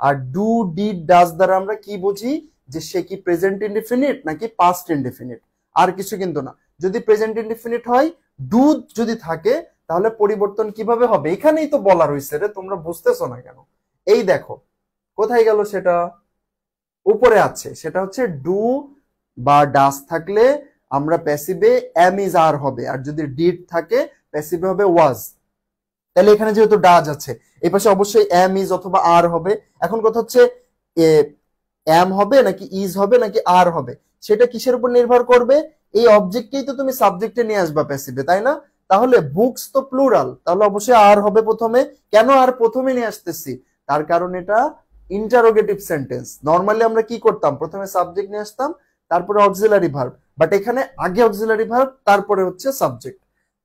আর ডু ডিড ডাজ দ্বারা আমরা কি বুঝি, যে সে কি প্রেজেন্ট ইনডিফিনিট নাকি পাস্ট ইনডিফিনিট, আর কিছু কিন্তু না। যদি প্রেজেন্ট ইনডিফিনিট হয়, ডু যদি থাকে, তাহলে পরিবর্তন কিভাবে হবে, এখানেই তো বলা রয়েছে রে, তোমরা বুঝতেছো না কেন? এই দেখো কোথায় গেল, সেটা উপরে আছে, সেটা হচ্ছে ডু বা ডাস থাকলে আমরা প্যাসিভে এম ইজ আর হবে, আর যদি ডিড থাকে প্যাসিভে হবে ওয়াজ। তাহলে এখানে যেহেতু ডাজ আছে, এই পাশে অবশ্যই এম ইজ অথবা আর হবে। এখন কথা হচ্ছে এম হবে নাকি ইজ হবে নাকি আর হবে, সেটা কিসের উপর নির্ভর করবে? এই অবজেক্টকেই তো তুমি সাবজেক্টে নিয়ে আসবা প্যাসিভে, তাই না? তাহলে বুকস তো প্লুরাল, তাহলে অবশ্যই আর হবে প্রথমে। কেন আর প্রথমে নিয়ে আসতেছি? তার কারণ এটা ইন্টারোগেটিভ সেন্টেন্স। নরমালি আমরা কি করতাম, প্রথমে সাবজেক্ট নিয়ে আসতাম, তারপরে অক্সিলারি ভার্ব, বাট এখানে আগে অক্সিলারি ভার্ব, তারপরে হচ্ছে সাবজেক্ট।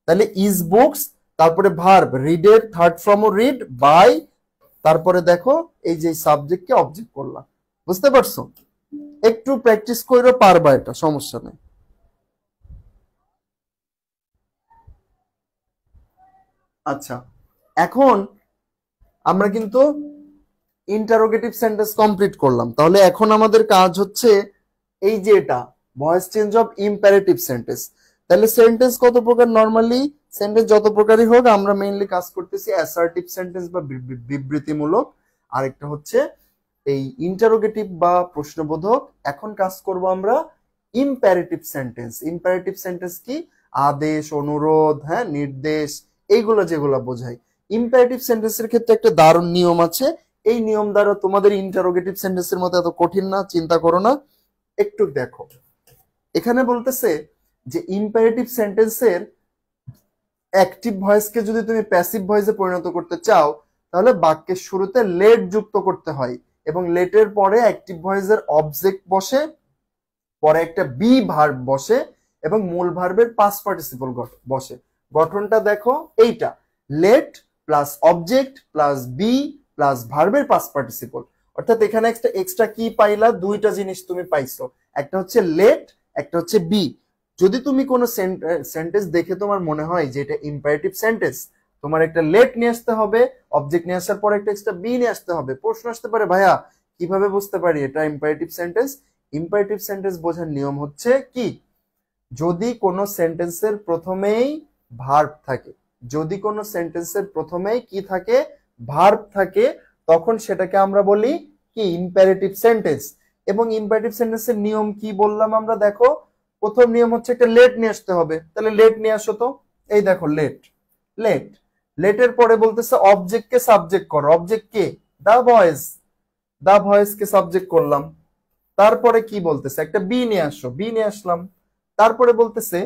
তাহলে ইজ বুকস, তারপরে ভার্ব রিডের থার্ড ফর্মও রিড, বাই, তারপরে দেখো এই যে সাবজেক্টকে অবজেক্ট করলাম। বুঝতে পারছো? একটু প্র্যাকটিস করে পারবা, এটা সমস্যা নেই। আচ্ছা, এখন আমরা কিন্তু ইন্টারোগেটিভ সেন্টেন্স কমপ্লিট করলাম, তাহলে এখন আমাদের কাজ হচ্ছে এই যে এটা voice change of imperative sentence. তাহলে সেন্টেন্স কত প্রকার? নরমালি সেন্টেন্স যত প্রকারই হোক, আমরা মেইনলি কাজ করতেছি অ্যাসার্টিভ সেন্টেন্স বা বিবৃতিমূলক, আরেকটা হচ্ছে এই ইন্টারোগেটিভ বা প্রশ্নবোধক। এখন কাজ করব আমরা ইম্পারেটিভ সেন্টেন্স। ইম্পারেটিভ সেন্টেন্স কি? আদেশ, অনুরোধ, হ্যাঁ, নির্দেশ, এইগুলো যেগুলো বোঝায়। ইম্পারেটিভ সেন্টেন্সের ক্ষেত্রে একটা দারুণ নিয়ম আছে, এই নিয়ম দ্বারা তোমাদের ইন্টারোগেটিভ সেন্টেন্সের মতো এত কঠিন না, চিন্তা করো না। একটু দেখো, এখানে বলতেছে যে ইম্পারেটিভ সেন্টেন্সের অ্যাক্টিভ ভয়েসকে যদি তুমি প্যাসিভ ভয়েসে পরিণত করতে চাও, তাহলে বাক্যের শুরুতে লেট যুক্ত করতে হয়, এবং লেটের পরে অ্যাক্টিভ ভয়েসের অবজেক্ট বসে, পরে একটা বি ভার্ব বসে, এবং মূল ভার্বের পাস্ট পার্টিসিপল বসে। গঠনটা দেখো এইটা, let plus object plus be plus ভার্বের পাস্ট পার্টিসিপল। অর্থাৎ এখানে একটা এক্সট্রা কি পাইলা? দুইটা জিনিস তুমি পাইছো, একটা হচ্ছে লেট, একটা হচ্ছে বি। যদি তুমি কোনো সেন্টেন্স দেখে তোমার মনে হয় যে এটা ইম্পারেটিভ সেন্টেন্স, তোমার একটা লেট নিয়ে আসতে হবে, অবজেক্ট নিয়ে আসার পর একটা এক্সট্রা বি নিয়ে আসতে হবে। প্রশ্ন আসতে পারে, ভাইয়া কিভাবে বুঝতে পারি এটা ইম্পারেটিভ সেন্টেন্স? ইম্পারেটিভ সেন্টেন্স বোঝার নিয়ম হচ্ছে কি, যদি কোনো সেন্টেন্সের প্রথমেই ভার্ব থাকে, যদি কোনো সেন্টেন্সের প্রথমেই কি থাকে? ভার্ব থাকে, তখন সেটাকে আমরা বলি কি? Imperative sentence. এবং ইম্পারেটিভ সেন্টেন্সের নিয়ম কি বললাম আমরা? দেখো, প্রথম নিয়ম হচ্ছে একটা লেট নিয়ে আসতে হবে, তাহলে লেট নিয়ে আসো তো। এই দেখো লেট, লেট, লেটের পরে বলতেছে অবজেক্টকে সাবজেক্ট করো। অবজেক্ট কে? দা ভয়েস, দা ভয়েস কে সাবজেক্ট করলাম। তারপরে কি বলতেছে? একটা বি নিয়ে আসো, বি নিয়ে আসলাম। তারপরে বলতেছে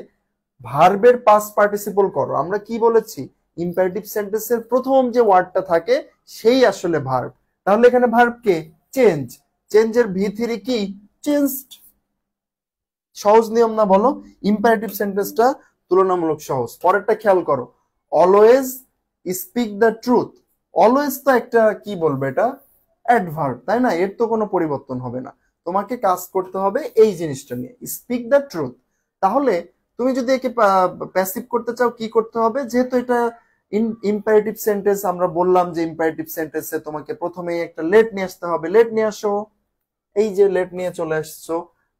ভার্বের পাস্ট পার্টিসিপল করো। আমরা কি বলেছি? ইম্পারেটিভ সেন্টেন্সের প্রথম যে ওয়ার্ডটা থাকে সেই আসলে ভার্ব। তাহলে এখানে ভার্ব কে? চেঞ্জ, চেঞ্জের ভি3 কি? চেঞ্জড। সহজ নিয়ম না বলো? ইম্পারেটিভ সেন্টেন্সটা তুলনামূলক সহজ। পরেরটা খেয়াল করো, always speak the truth. Always তো একটা কি বলবো, এটা অ্যাডভার্ব, তাই না? এর তো কোনো পরিবর্তন হবে না। তোমাকে কাজ করতে হবে এই জিনিসটা নিয়ে, স্পিক দ্য ট্রুথ। তাহলে তুমি যদি একে প্যাসিভ করতে চাও, কি করতে হবে? যেহেতু এটা ইম্পারেটিভ সেন্টেন্স, আমরা বললাম যে ইম্পারেটিভ সেন্টেন্সে তোমাকে প্রথমেই একটা লেট নিয়ে আসতে হবে, লেট নিয়ে আসো। এই যে লেট নিয়ে চলে আসছো।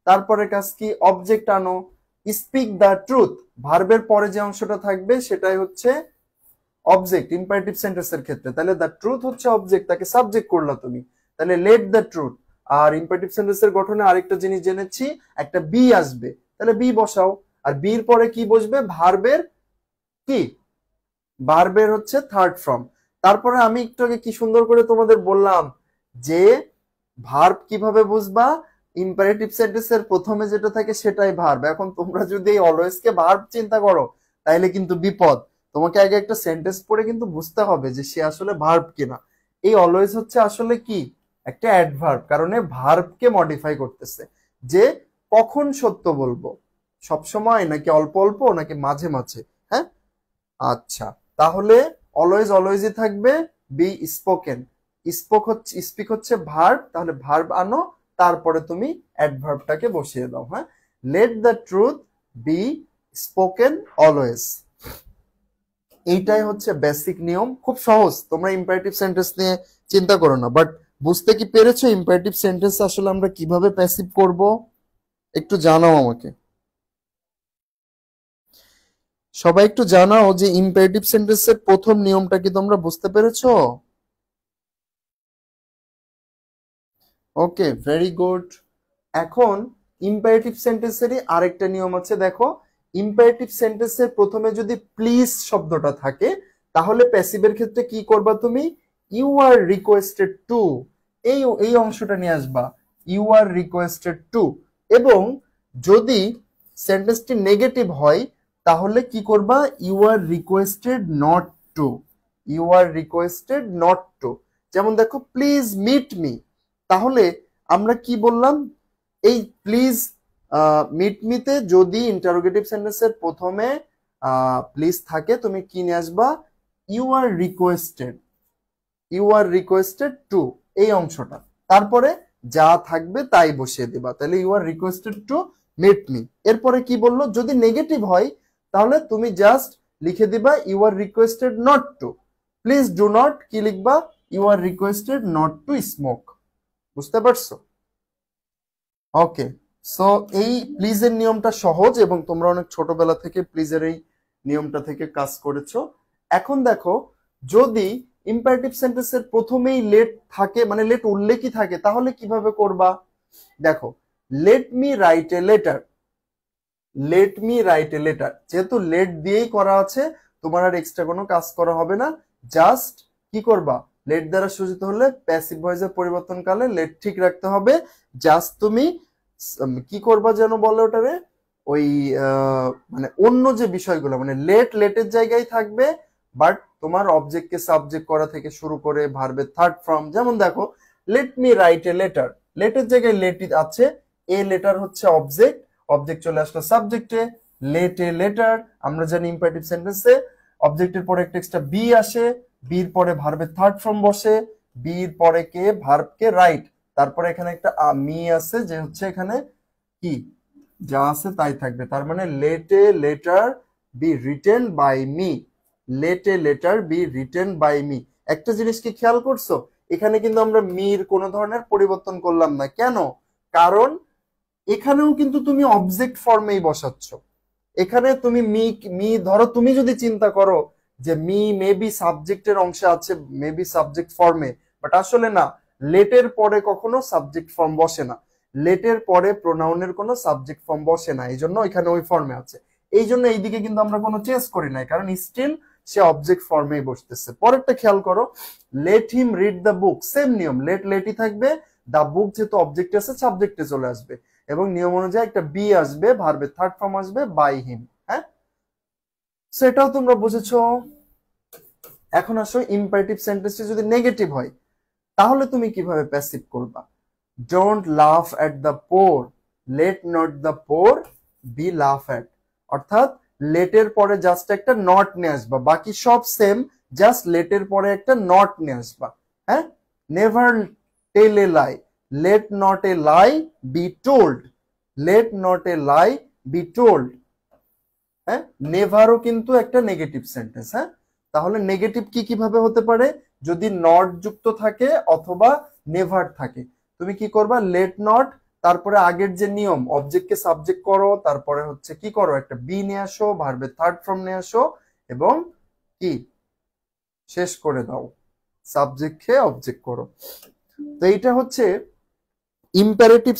তারপরে কাজ কি? অবজেক্ট আনো, স্পিক দ্য ট্রুথ। ভার্বের পরে যে অংশটা থাকবে সেটাই হচ্ছে অবজেক্ট ইম্পারেটিভ সেন্টেন্সের ক্ষেত্রে। তাহলে দ্য ট্রুথ হচ্ছে অবজেক্ট, তাকে সাবজেক্ট করলা তুমি, তাহলে লেট দ্য ট্রুথ। আর ইম্পারেটিভ সেন্টেন্সের গঠনে আরেকটা জিনিস জেনেছি, একটা বি আসবে, তাহলে বি বসাও। আর বির পরে কি বসবে? ভার্বের কি? ভার্বের হচ্ছে থার্ড ফর্ম। তারপরে আমি একটু আগে কি সুন্দর করে তোমাদের বললাম যে ভার্ব কিভাবে বুঝবা? ইম্পারেটিভ সেন্টেন্সের প্রথমে যেটা থাকে সেটাই ভার্ব। এখন তোমরা যদি এই অলওয়েজ কে ভার্ব চিন্তা করো, তাইলে কিন্তু বিপদ। তোমাকে আগে একটা সেন্টেন্স পড়ে কিন্তু বুঝতে হবে যে সে আসলে ভার্ব কিনা। এই অলওয়েজ হচ্ছে আসলে কি? একটা অ্যাডভার্ব, কারণে ভার্বকে মডিফাই করতেছে, যে কখন সত্য বলবো, সব সময় নাকি অল্প অল্প নাকি মাঝে মাঝে। হ্যাঁ, আচ্ছা, তাহলে অলওয়েজ অলওয়েজই থাকবে, বি স্পোকেন, স্পিক হচ্ছে ভার্ব, তাহলে ভার্ব আনো, তারপরে তুমি অ্যাডভার্বটাকে বসিয়ে দাও। হ্যাঁ, late the truth B spoken always. এইটাই হচ্ছে বেসিক নিয়ম, খুব সহজ, তোমরা ইম্পারেটিভ সেন্টেন্স নিয়ে চিন্তা করো না। বাট বুঝতে কি পেরেছো ইম্পারেটিভ সেন্টেন্স আসলে আমরা কিভাবে প্যাসিভ করব? একটু জানাও আমাকে, সবাই একটু জানাও যে ইম্পারেটিভ সেন্টেন্সের প্রথম নিয়মটা কি তোমরা বুঝতে পেরেছো? ওকে, ভেরি গুড। এখন ইম্পারেটিভ সেন্টেন্সেরই আরেকটা নিয়ম আছে, দেখো ইম্পারেটিভ সেন্টেন্সের প্রথমে যদি প্লিজ শব্দটা থাকে তাহলে প্যাসিভের ক্ষেত্রে কি করবা তুমি? ইউ আর রিকোয়েস্টেড টু, এই অংশটা নিয়ে আসবা, ইউ আর রিকোয়েস্টেড টু। এবং যদি সেন্টেন্সটি নেগেটিভ হয় তাহলে কি করবা? You are requested not to, you are requested not to. যেমন দেখো প্লিজ মিট মি, তাহলে আমরা কি বললাম? এই প্লিজ মিট মিতে যদি ইন্টারোগেটিভ সেন্টেন্সের প্রথমে প্লিজ থাকে তুমি কি নিয়ে আসবা? You are requested, you are requested to, এই অংশটা, তারপরে যা থাকবে তাই বসিয়ে দিবা, তাহলে you are requested to meet me. এরপরে কি বললো? যদি নেগেটিভ হয় তাহলে তুমি জাস্ট লিখে দিবা you are requested not to, please do not, কি লিখবা? You are requested not to smoke. বুঝতে পারছো? ওকে, সো এই প্লিজের নিয়মটা সহজ এবং তোমরা অনেক ছোটবেলা থেকে প্লিজের এই নিয়মটা থেকে কাজ করেছো। এখন দেখো যদি ইম্পারেটিভ সেন্টেন্সের প্রথমেই লেট থাকে, মানে লেট উল্লেখই থাকে, তাহলে কিভাবে করবা? দেখো let me write a letter, late me write a letter, যেহেতু লেট দিয়েই করা আছে তোমার আর এক্সট্রা কোনো কাজ করা হবে না, জাস্ট কি করবা? লেট দ্বারা সূচিত হলে প্যাসিভ ভয়েসের পরিবর্তনকালে লেট ঠিক রাখতে হবে। জাস্ট তুমি কি করবা যেন বলে ওটারে, ওই মানে অন্য যে বিষয়গুলো, মানে লেট লেটের জায়গায় থাকবে, বাট তোমার অবজেক্টকে সাবজেক্ট করা থেকে শুরু করে ভার্বের থার্ড ফর্ম, যেমন দেখো let me write a letter, লেটের জায়গায় লেট আছে, এ লেটার হচ্ছে অবজেক্ট, অবজেক্ট চলে আসলো সাবজেক্টে, লেট এ লেটার। আমরা জানি ইম্পারেটিভ সেন্টেন্সে অবজেক্টের পরে একটা এক্সট্রা বি আসে, বির পরে ভার্বের থার্ড ফর্ম বসে, বির পরে কে? ভার্বকে রাইট, তারপরে এখানে একটা মি আছে যে হচ্ছে এখানে কি যা আছে তাই থাকবে, তার মানে let a letter be written by me, let a letter be written by me. একটা জিনিস কি খেয়াল করছো? এখানে কিন্তু আমরা মির কোনো ধরনের পরিবর্তন করলাম না, কেন? কারণ এখানেও কিন্তু তুমি অবজেক্ট ফর্মেই বসাচ্ছ। এখানে তুমি মি ধরো তুমি যদি চিন্তা করো যে মি মেবি সাবজেক্টের অংশে আছে, মেবি সাবজেক্ট ফর্মে, বাট আসলে না, লেটের পরে কখনো সাবজেক্ট ফর্ম বসে না, লেটের পরে প্রোনাউনের কোনো সাবজেক্ট ফর্ম বসে না, এই জন্য এখানে ওই ফর্মে আছে। এই জন্য এইদিকে কিন্তু আমরা কোনো চেঞ্জ করি নাই, কারণ স্টিল সে অবজেক্ট ফর্মেই বসতেছে। পরেরটা খেয়াল করো, let him read the book, same নিয়ম, লেট লেটই থাকবে, দ্য বুক যেহেতু অবজেক্ট আছে সাবজেক্টে চলে আসবে, এবং নিয়ম অনুযায়ী একটা বি আসবে, ভার্বের থার্ড ফর্ম আসবে বাই হিম। হ্যাঁ, সেটাও তোমরা বুঝেছো। এখন আসো ইম্পারেটিভ সেন্টেন্সটি যদি নেগেটিভ হয় তাহলে তুমি কিভাবে প্যাসিভ করবা? ডোন্ট লাফ at the poor, let not the poor be লাফ এট, অর্থাৎ লেটের পরে জাস্ট একটা নট নিয়ে আসবা, বাকি সব সেম, জাস্ট লেটের পরে একটা নট নিয়ে আসবা। হ্যাঁ, never tell a lie, let not a lie be told, let not a lie be told. হ্যাঁ, নেভারও কিন্তু একটা নেগেটিভ সেন্টেন্স। হ্যাঁ, তাহলে নেগেটিভ কি কিভাবে হতে পারে? যদি নট যুক্ত থাকে অথবা নেভার থাকে, তুমি কি করবা? লেট নট, তারপরে আগের যে নিয়ম অবজেক্টকে সাবজেক্ট করো, তারপরে হচ্ছে কি করো? একটা বি নিয়ে আসো, ভার্বের থার্ড ফর্ম নিয়ে আসো, এবং কি শেষ করে দাও, সাবজেক্টকে অবজেক্ট করো। তো এইটা হচ্ছে ইম্পারেটিভ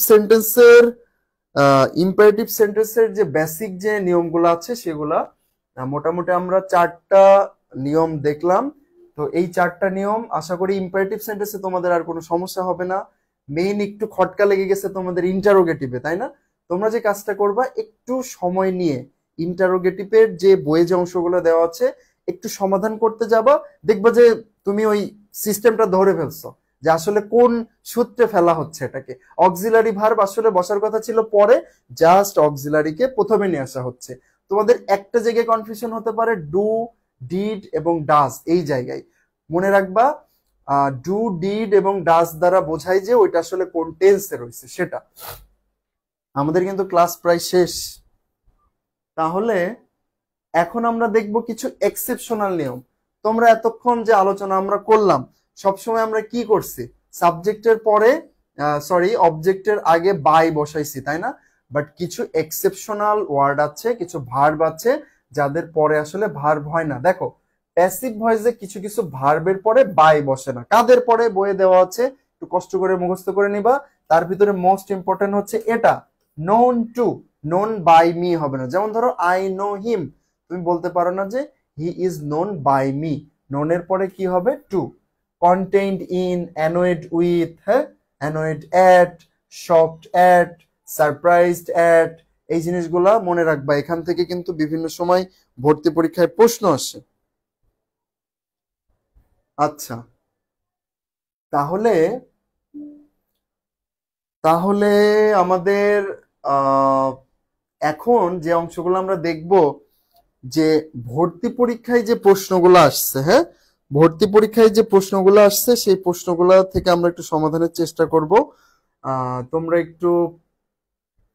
সেন্টেন্সের যে বেসিক যে নিয়মগুলো আছে সেগুলা। মোটামুটি আমরা 4টা নিয়ম দেখলাম। তো এই 4টা নিয়ম আশা করি ইম্পারেটিভ সেন্টেন্সে তোমাদের আর কোনো সমস্যা হবে না। মেইন একটু খটকা লেগে গেছে তোমাদের ইন্টারোগেটিভে, তাই না? তোমরা যে কাজটা করবা, একটু সময় নিয়ে ইন্টারোগেটিভের যে বইয়ে যে অংশগুলো দেওয়া আছে একটু সমাধান করতে যাবা, দেখবা যে তুমি ওই সিস্টেমটা ধরে ফেলছো যে আসলে কোন সূত্রে ফেলা হচ্ছে এটাকে। অক্সিলারি ভার্ব আসলে বসার কথা ছিল পরে, জাস্ট অক্সিলারিকে প্রথমে নিয়ে আসা হচ্ছে। তোমাদের একটা জায়গায় কনফিউশন হতে পারে, ডু ডিড এবং ডাজ এই জায়গায় মনে রাখবা। ডু ডিড এবং ডাজ দ্বারা বোঝায় যে ওইটা আসলে কোন টেন্সে রয়েছে সেটা। আমাদের কিন্তু ক্লাস প্রায় শেষ, তাহলে এখন আমরা দেখব কিছু এক্সেপশনাল নিয়ম। তোমরা এতক্ষণ যে আলোচনা আমরা করলাম সবসময় আমরা কি করছি, সাবজেক্টের পরে অবজেক্টের আগে বাই বসাইছি, তাই না? বাট কিছু এক্সেপশনাল ওয়ার্ড আছে, কিছু ভার্ব আছে যাদের পরে আসলে ভার্ব হয় না। দেখো প্যাসিভ ভয়েসে কিছু কিছু ভার্বের পরে বাই বসে না। কাদের পরে বইয়ে দেওয়া আছে একটু কষ্ট করে মুখস্থ করে নিবা। তার ভিতরে মোস্ট ইম্পর্টেন্ট হচ্ছে এটা, known to. Known by me হবে না। যেমন ধরো আই নো হিম, তুমি বলতে পারো না যে he is known by me, নোনের পরে কি হবে to. Contained in, annoyed with, হ্যাঁ, annoyed at, shocked at, surprised at, এই জিনিসগুলা মনে রাখবা। এখান থেকে কিন্তু বিভিন্ন সময় ভর্তি পরীক্ষায় প্রশ্ন আসে। আচ্ছা, তাহলে তাহলে আমাদের এখন যে অংশগুলো আমরা দেখব, যে ভর্তি পরীক্ষায় যে প্রশ্নগুলো আসছে, হ্যাঁ, ভর্তি পরীক্ষায় যে প্রশ্নগুলো আসছে সেই প্রশ্নগুলো থেকে আমরা একটু সমাধানের চেষ্টা করব। তোমরা একটু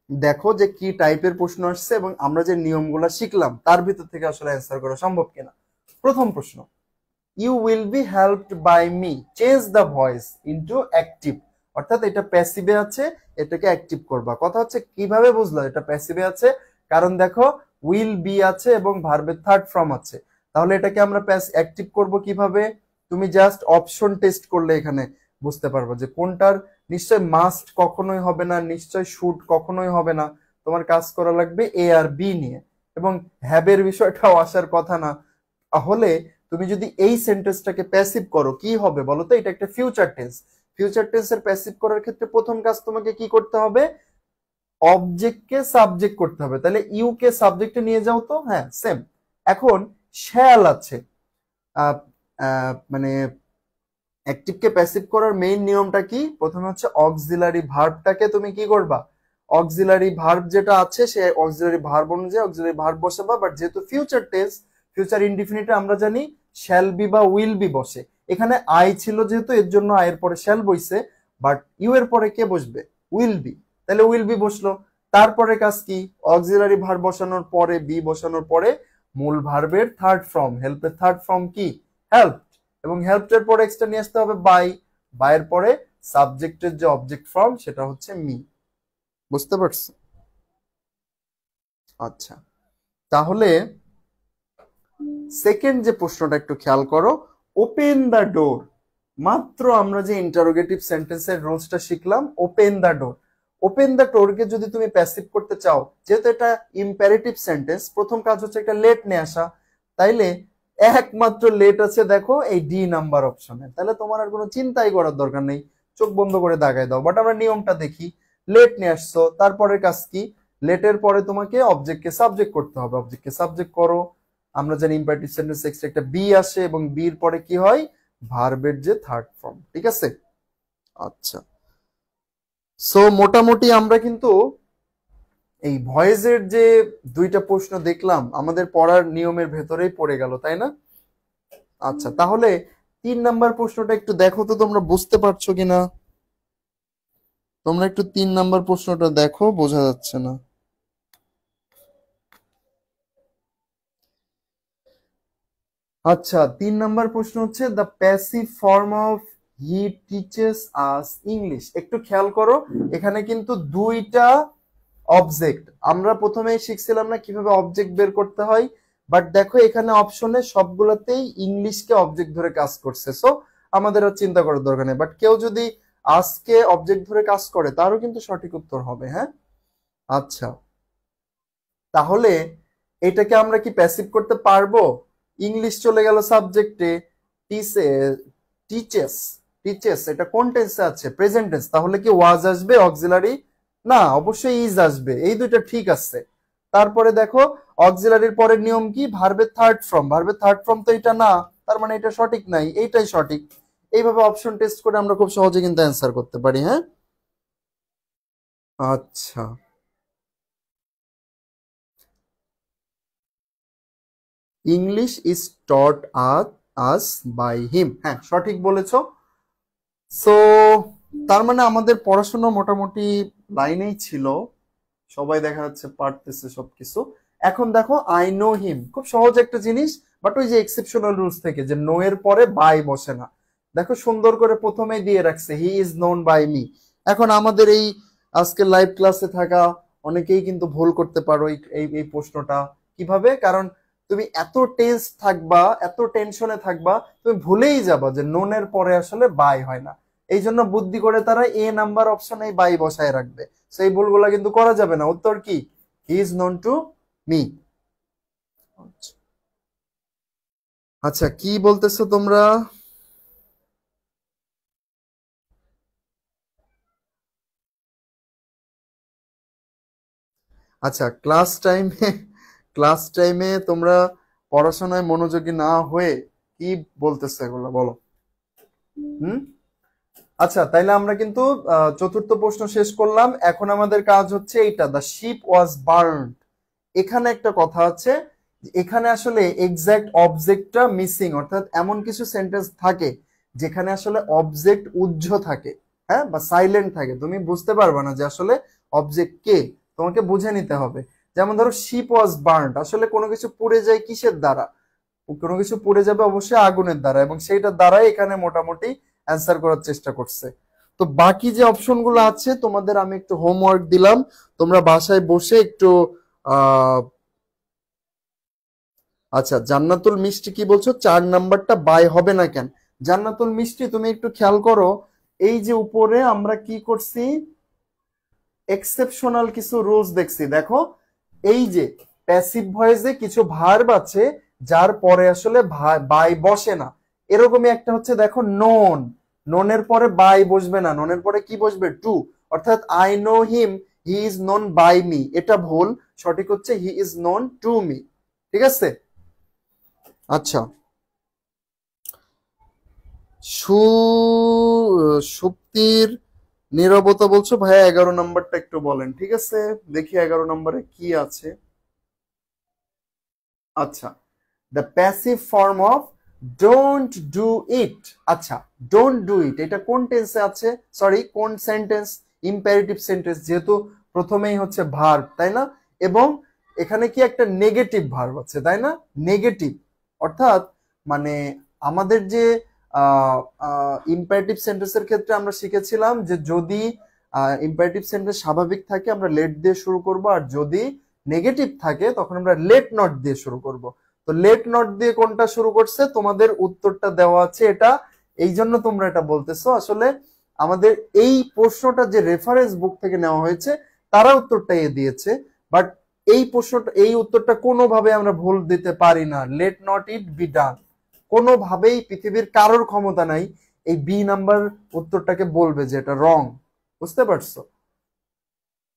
দেখো যে কি টাইপের প্রশ্ন আসছে এবং আমরা যে নিয়মগুলো শিখলাম তার ভিতর থেকে আসলে অ্যান্সার করা সম্ভব কিনা। প্রথম প্রশ্ন, you will be helped by me, change the voice into active. অর্থাৎ এটা প্যাসিভে আছে, এটাকে অ্যাক্টিভ করবা। কথা হচ্ছে কিভাবে বুঝলো এটা প্যাসিভে আছে, কারণ দেখো উইল বি আছে এবং ভার্বের থার্ড ফর্ম আছে। তাহলে এটাকে আমরা অ্যাক্টিভ করব কিভাবে? তুমি জাস্ট অপশন টেস্ট করলে এখানে বুঝতে পারবে যে কোনটার নিশ্চয় মাস্ট কখনোই হবে না, নিশ্চয় শুড কখনোই হবে না। তোমার কাজ করা লাগবে এ আর বি নিয়ে, এবং হ্যাবের বিষয়টাও আসার কথা না। তাহলে তুমি যদি এই সেন্টেন্সটাকে প্যাসিভ করো কি হবে বলো তো? এটা একটা ফিউচার টেন্স। ফিউচার টেন্সের প্যাসিভ করার ক্ষেত্রে প্রথম কাজ তোমাকে কি করতে হবে? অবজেক্টকে সাবজেক্ট করতে হবে। তাহলে ইউ কে সাবজেক্টে নিয়ে যাও তো, হ্যাঁ সেম। এখন শ্যাল আছে, মানে অ্যাক্টিভকে প্যাসিভ করার মেইন নিয়মটা কি? প্রথমে হচ্ছে অক্সিলারি ভার্বটাকে তুমি কি করবা, অক্সিলারি ভার্ব যেটা আছে সে অক্সিলারি ভার্ব অনুযায়ী অক্সিলারি ভার্ব বসাবা। বাট যেহেতু ফিউচার টেন্স, ফিউচার ইনডিফিনিটে আমরা জানি শ্যাল বি বা উইল বি বসে। এখানে আই ছিল যেহেতু এর জন্য আয়ের পরে শ্যাল বইছে, বাট ইউ এর পরে কে বসবে? Will be. তাহলে উইল বি বসলো। তারপরে কাজ কি? অক্সিলারি ভার্ব বসানোর পরে বি বসানোর পরে মূল ভার্বের থার্ড ফর্ম, হেল্পের থার্ড ফর্ম কি? হেল্প। এবং হেল্পের পরে এক্সট্রা নিয়ে আসতে হবে বাই। বাইয়ের পরে সাবজেক্টের যে অবজেক্ট ফর্ম সেটা হচ্ছে মি। বুঝতে পারছো? আচ্ছা, তাহলে সেকেন্ড যে প্রশ্নটা একটু খেয়াল করো, ওপেন দ্য ডোর। মাত্র আমরা যে ইন্টারোগেটিভ সেন্টেন্সের রুলসটা শিখলাম, open the door. Open the ডোরকে যদি তুমি প্যাসিভ করতে চাও, যেহেতু এটা ইম্পারেটিভ সেন্টেন্স, প্রথম কাজ হচ্ছে একটা লেট নিয়ে আসা। তাইলে একমাত্র লেট আছে দেখো এই ডি নাম্বার অপশনে। তাহলে তোমার আর কোনো চিন্তাই করার দরকার নেই, চোখ বন্ধ করে দাগায় দাও। বাট আমরা নিয়মটা দেখি, লেট নিয়ে আসছো, তারপরের কাজ কি? লেটের পরে তোমাকে অবজেক্টকে সাবজেক্ট করতে হবে। অবজেক্টকে সাবজেক্ট করো। আমরা জানি ইম্পারেটিভ সেন্টেন্স এক্সট্রা একটা বি আসে এবং বির পরে কি হয়? ভার্বের যে থার্ড ফর্ম। ঠিক আছে? আচ্ছা, সো মোটামুটি আমরা কিন্তু এই ভয়েসের যে দুইটা প্রশ্ন দেখলাম আমাদের পড়ার নিয়মের ভেতরেই পড়ে গেল, তাই না? আচ্ছা, তাহলে 3 নাম্বার প্রশ্নটা একটু দেখো তো তোমরা বুঝতে পারছো কিনা। তোমরা একটু 3 নাম্বার প্রশ্নটা দেখো, বোঝা যাচ্ছে না। আচ্ছা, 3 নাম্বার প্রশ্ন হচ্ছে the passive form of he teaches us English. একটু খেয়াল করো, এখানে কিন্তু দুইটা অবজেক্ট। আমরা প্রথমেই শিখছিলাম না কিভাবে অবজেক্ট বের করতে হয়, বাট দেখো এখানে অপশনে সবগুলোতেই ইংলিশকে অবজেক্ট ধরে কাজ করছে। সো আমাদের আর চিন্তা করার দরকার নেই। বাট কেউ যদি আজকে অবজেক্ট ধরে কাজ করে তারও কিন্তু সঠিক উত্তর হবে, হ্যাঁ। আচ্ছা, তাহলে এটাকে আমরা কি প্যাসিভ করতে পারবো? ইংলিশ চলে গেল সাবজেক্টে, টিচেস, টিচেস এটা কোন টেন্সে আছে? Present tense. তাহলে কি ওয়াজ আসবে অক্সিলারি? না, অবশ্যই ইজ আসবে। এই দুইটা ঠিক আছে। তারপরে দেখো অক্সিলারির পরের নিয়ম কি? ভার্বের থার্ড ফর্ম। ভার্বের থার্ড ফর্ম তো এটা না, তার মানে এটা সঠিক নাই, এইটাই সঠিক। এইভাবে অপশন টেস্ট করে আমরা খুব সহজে কিন্তু অ্যান্সার করতে পারি, হ্যাঁ। আচ্ছা, English is taught us by him. হ্যাঁ, সঠিক বলেছো। সো তার মানে আমাদের পড়াশোনা মোটামুটি লাইনেই ছিল, সবাই দেখা যাচ্ছে পারতেছে সবকিছু। এখন দেখো আই নো হিম, খুব সহজ একটা জিনিস, বাট ওই যে এক্সেপশনাল রুলস থেকে যে নো এর পরে বাই বসে না, দেখো সুন্দর করে প্রথমেই দিয়ে রাখছে he is known by me. এখন আমাদের এই আজকের লাইভ ক্লাসে থাকা অনেকেই কিন্তু ভুল করতে পারো এই এই এই প্রশ্নটা। কিভাবে? কারণ তুমি এত টেন্স থাকবা, এত টেনশনে থাকবা, তুমি ভুলেই যাবা যে নোন এর পরে আসলে বাই হয় না। এই জন্য বুদ্ধি করে তারা এ নাম্বার অপশনে বাই বসায় রাখবে। সেই ভুলগুলা কিন্তু করা যাবে না। উত্তর কি? হি ইজ নোন টু মি। আচ্ছা, কি বলতেছো তোমরা? আচ্ছা, ক্লাস টাইমে তোমরা পড়াশোনায় মনোযোগী না হয়ে কি বলতেছো এগুলো বলো। হুম। আচ্ছা, তাইলে আমরা কিন্তু চতুর্থ প্রশ্ন শেষ করলাম। এখন আমাদের কাজ হচ্ছে এইটা, দ্য শিপ ওয়াজ বার্নড। এখানে একটা কথা আছে, এখানে আসলে এক্সাক্ট অবজেক্টটা মিসিং, অর্থাৎ এমন কিছু সেন্টেন্স থাকে যেখানে আসলে অবজেক্ট উজ্জ্ব থাকে, হ্যাঁ, বা সাইলেন্ট থাকে, তুমি বুঝতে পারবে না যে আসলে অবজেক্ট কে, তোমাকে বুঝে নিতে হবে। যেমন ধরো শিপ ওয়াজ বার্নড, আসলে কোনো কিছু পুড়ে যায় কিসের দ্বারা? কোনো কিছু পুড়ে যাবে অবশ্যই আগুনের দ্বারা, এবং সেইটার দ্বারাই এখানে মোটামুটি অ্যান্সার করার চেষ্টা করছে। তো বাকি যে অপশনগুলো আছে তোমাদের আমি একটু হোমওয়ার্ক দিলাম, তোমরা বাসায় বসে একটু আহ আচ্ছা, জান্নাতুল মিষ্টি কি বলছো 4 নাম্বারটা বাই হবে না কেন? জান্নাতুল মিষ্টি তুমি একটু খেয়াল করো, এই যে উপরে আমরা কি করছি, এক্সেপশনাল কিছু রুলস দেখছি। দেখো এই যে প্যাসিভ ভয়েসে কিছু ভার্ব আছে যার পরে আসলে বাই বসে না, এরকমই একটা হচ্ছে দেখো নোন, নোনের পরে বাই বসবে না, নোনের পরে কি বসবে? টু। অর্থাৎ I know him, he is known by me, এটা ভুল। সঠিক হচ্ছে he is known to me. ঠিক আছে। আচ্ছা, সু সুপ্তির নীরবতা বলছো ভাইয়া 11 নম্বরটা একটু বলেন। ঠিক আছে, দেখি 11 নম্বরে কি আছে। আচ্ছা, the passive form of don't do it. আচ্ছা, ডোন্ট ডু ইট এটা কোন টেন্সে আছে, সরি কোন সেন্টেন্স? ইম্পারেটিভ সেন্টেন্স, যেহেতু প্রথমেই হচ্ছে ভার্ব, তাই না? এবং এখানে কি একটা নেগেটিভ ভার্ব আছে, তাই না? নেগেটিভ অর্থাৎ মানে আমাদের যে ইম্পারেটিভ সেন্টেন্সের ক্ষেত্রে আমরা শিখেছিলাম যে যদি ইম্পারেটিভ সেন্টেন্স স্বাভাবিক থাকে আমরা লেট দিয়ে শুরু করব, আর যদি নেগেটিভ থাকে তখন আমরা লেট নট দিয়ে শুরু করব। তো লেট নট দিয়ে কোনটা শুরু করছে? তোমাদের উত্তরটা দেওয়া আছে এটা, এই জন্য তোমরা এটা বলতেছো। আসলে আমাদের এই প্রশ্নটা যে রেফারেন্স বুক থেকে নেওয়া হয়েছে তারা উত্তরটা দিয়েছে, বাট এই প্রশ্নটা, এই উত্তরটা কোনোভাবে আমরা ভুল দিতে পারি না। Let not it be done, কোনোভাবেই পৃথিবীর কারোর ক্ষমতা নাই এই বি নাম্বার উত্তরটাকে বলবে যে এটা রং। বুঝতে পারছো?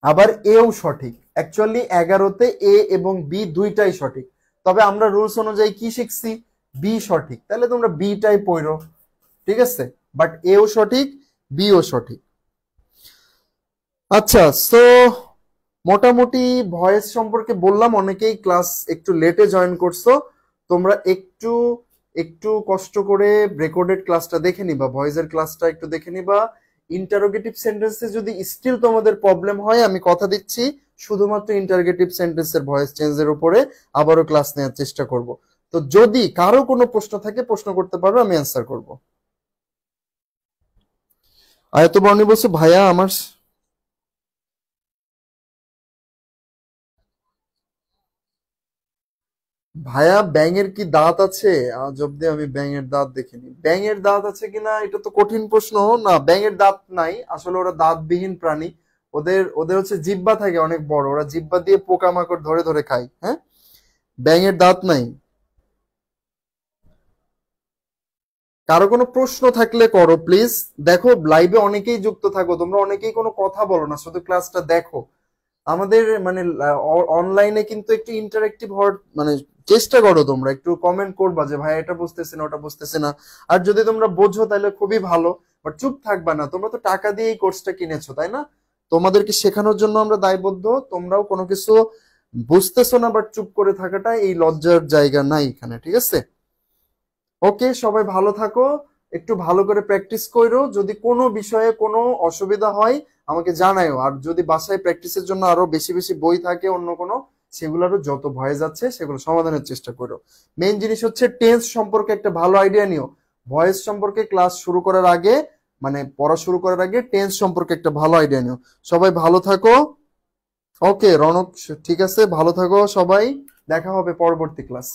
আবার এও সঠিক, অ্যাকচুয়ালি 11তে এ এবং বি দুইটাই সঠিক, তবে আমরা রুলস অনুযায়ী কি শিখছি? বি সঠিক, তাহলে তোমরা বিটাই পড়ো। ঠিক আছে, বাট এও সঠিক, বিও সঠিক। আচ্ছা, সো মোটামুটি ভয়েস সম্পর্কে বললাম, অনেকেই ক্লাস একটু লেটে জয়েন করছো, তোমরা একটু একটু কষ্ট করে রেকর্ডেড ক্লাসটা দেখে নিবা, ভয়েসের ক্লাসটা একটু দেখে নিবা। ইন্টারোগেটিভ সেন্টেন্সে যদি স্টিল তোমাদের প্রবলেম হয়, আমি কথা দিচ্ছি শুধুমাত্র ইন্টারোগেটিভ সেন্টেন্সের ভয়েস চেঞ্জের উপরে আবারও ক্লাস নেওয়ার চেষ্টা করব। তো যদি কারো কোনো প্রশ্ন থাকে প্রশ্ন করতে পারো, আমি অ্যান্সার করব। আয়ত বর্ণী বলছে ভাইয়া আমার ভাইয়া ব্যাঙের কি দাঁত আছে? আজ অব্দি আমি ব্যাঙের দাঁত দেখিনি। ব্যাঙের দাঁত আছে কিনা এটা তো কঠিন প্রশ্ন। না, ব্যাঙের দাঁত নাই, আসলে ওরা দাঁতবিহীন প্রাণী। ওদের ওদের হচ্ছে জিহ্বা থাকে অনেক বড়, ওরা জিহ্বা দিয়ে পোকামাকড় ধরে ধরে খায়। হ্যাঁ, ব্যাঙের দাঁত নাই। কারো কোনো প্রশ্ন থাকলে করো প্লিজ। দেখো লাইভে অনেকেই যুক্ত থাকো, তোমরা অনেকেই কোনো কথা বলো না, শুধু ক্লাসটা দেখো। আমাদের মানে অনলাইনে কিন্তু একটু ইন্টারেক্টিভ হওয়ার মানে চেষ্টা করো, তোমরা একটু কমেন্ট করবা যে ভাই এটা বুঝতেছি না, ওটা বুঝতেছি না। আর যদি তোমরা বোঝো তাহলে খুবই ভালো, বাট চুপ থাকবা না। তোমরা তো টাকা দিয়ে এই কোর্সটা কিনেছো, তাই না? তোমাদেরকে শেখানোর জন্য আমরা দায়বদ্ধ। তোমরাও কোনো কিছু বুঝতেছো না বাট চুপ করে থাকাটা এই লজ্জার জায়গা নাই এখানে, ঠিক আছে? ওকে, সবাই ভালো থাকো, একটু ভালো করে প্র্যাকটিস করো। যদি কোনো বিষয়ে কোনো অসুবিধা হয় আমাকে জানাও। আর যদি বাসায় প্র্যাকটিসের জন্য আরো বেশি বেশি বই থাকে অন্য কোনো, সেগুলোরও যত ভয় যাচ্ছে সেগুলো সমাধানের চেষ্টা করো। মেইন জিনিস হচ্ছে টেন্স সম্পর্কে একটা ভালো আইডিয়া নিও। ভয়েস সম্পর্কে ক্লাস শুরু করার আগে, মানে পড়া শুরু করার আগে টেন্স সম্পর্কে একটা ভালো আইডিয়া নিও। সবাই ভালো থাকো। ওকে রনক, ঠিক আছে, ভালো থাকো সবাই, দেখা হবে পরবর্তী ক্লাস।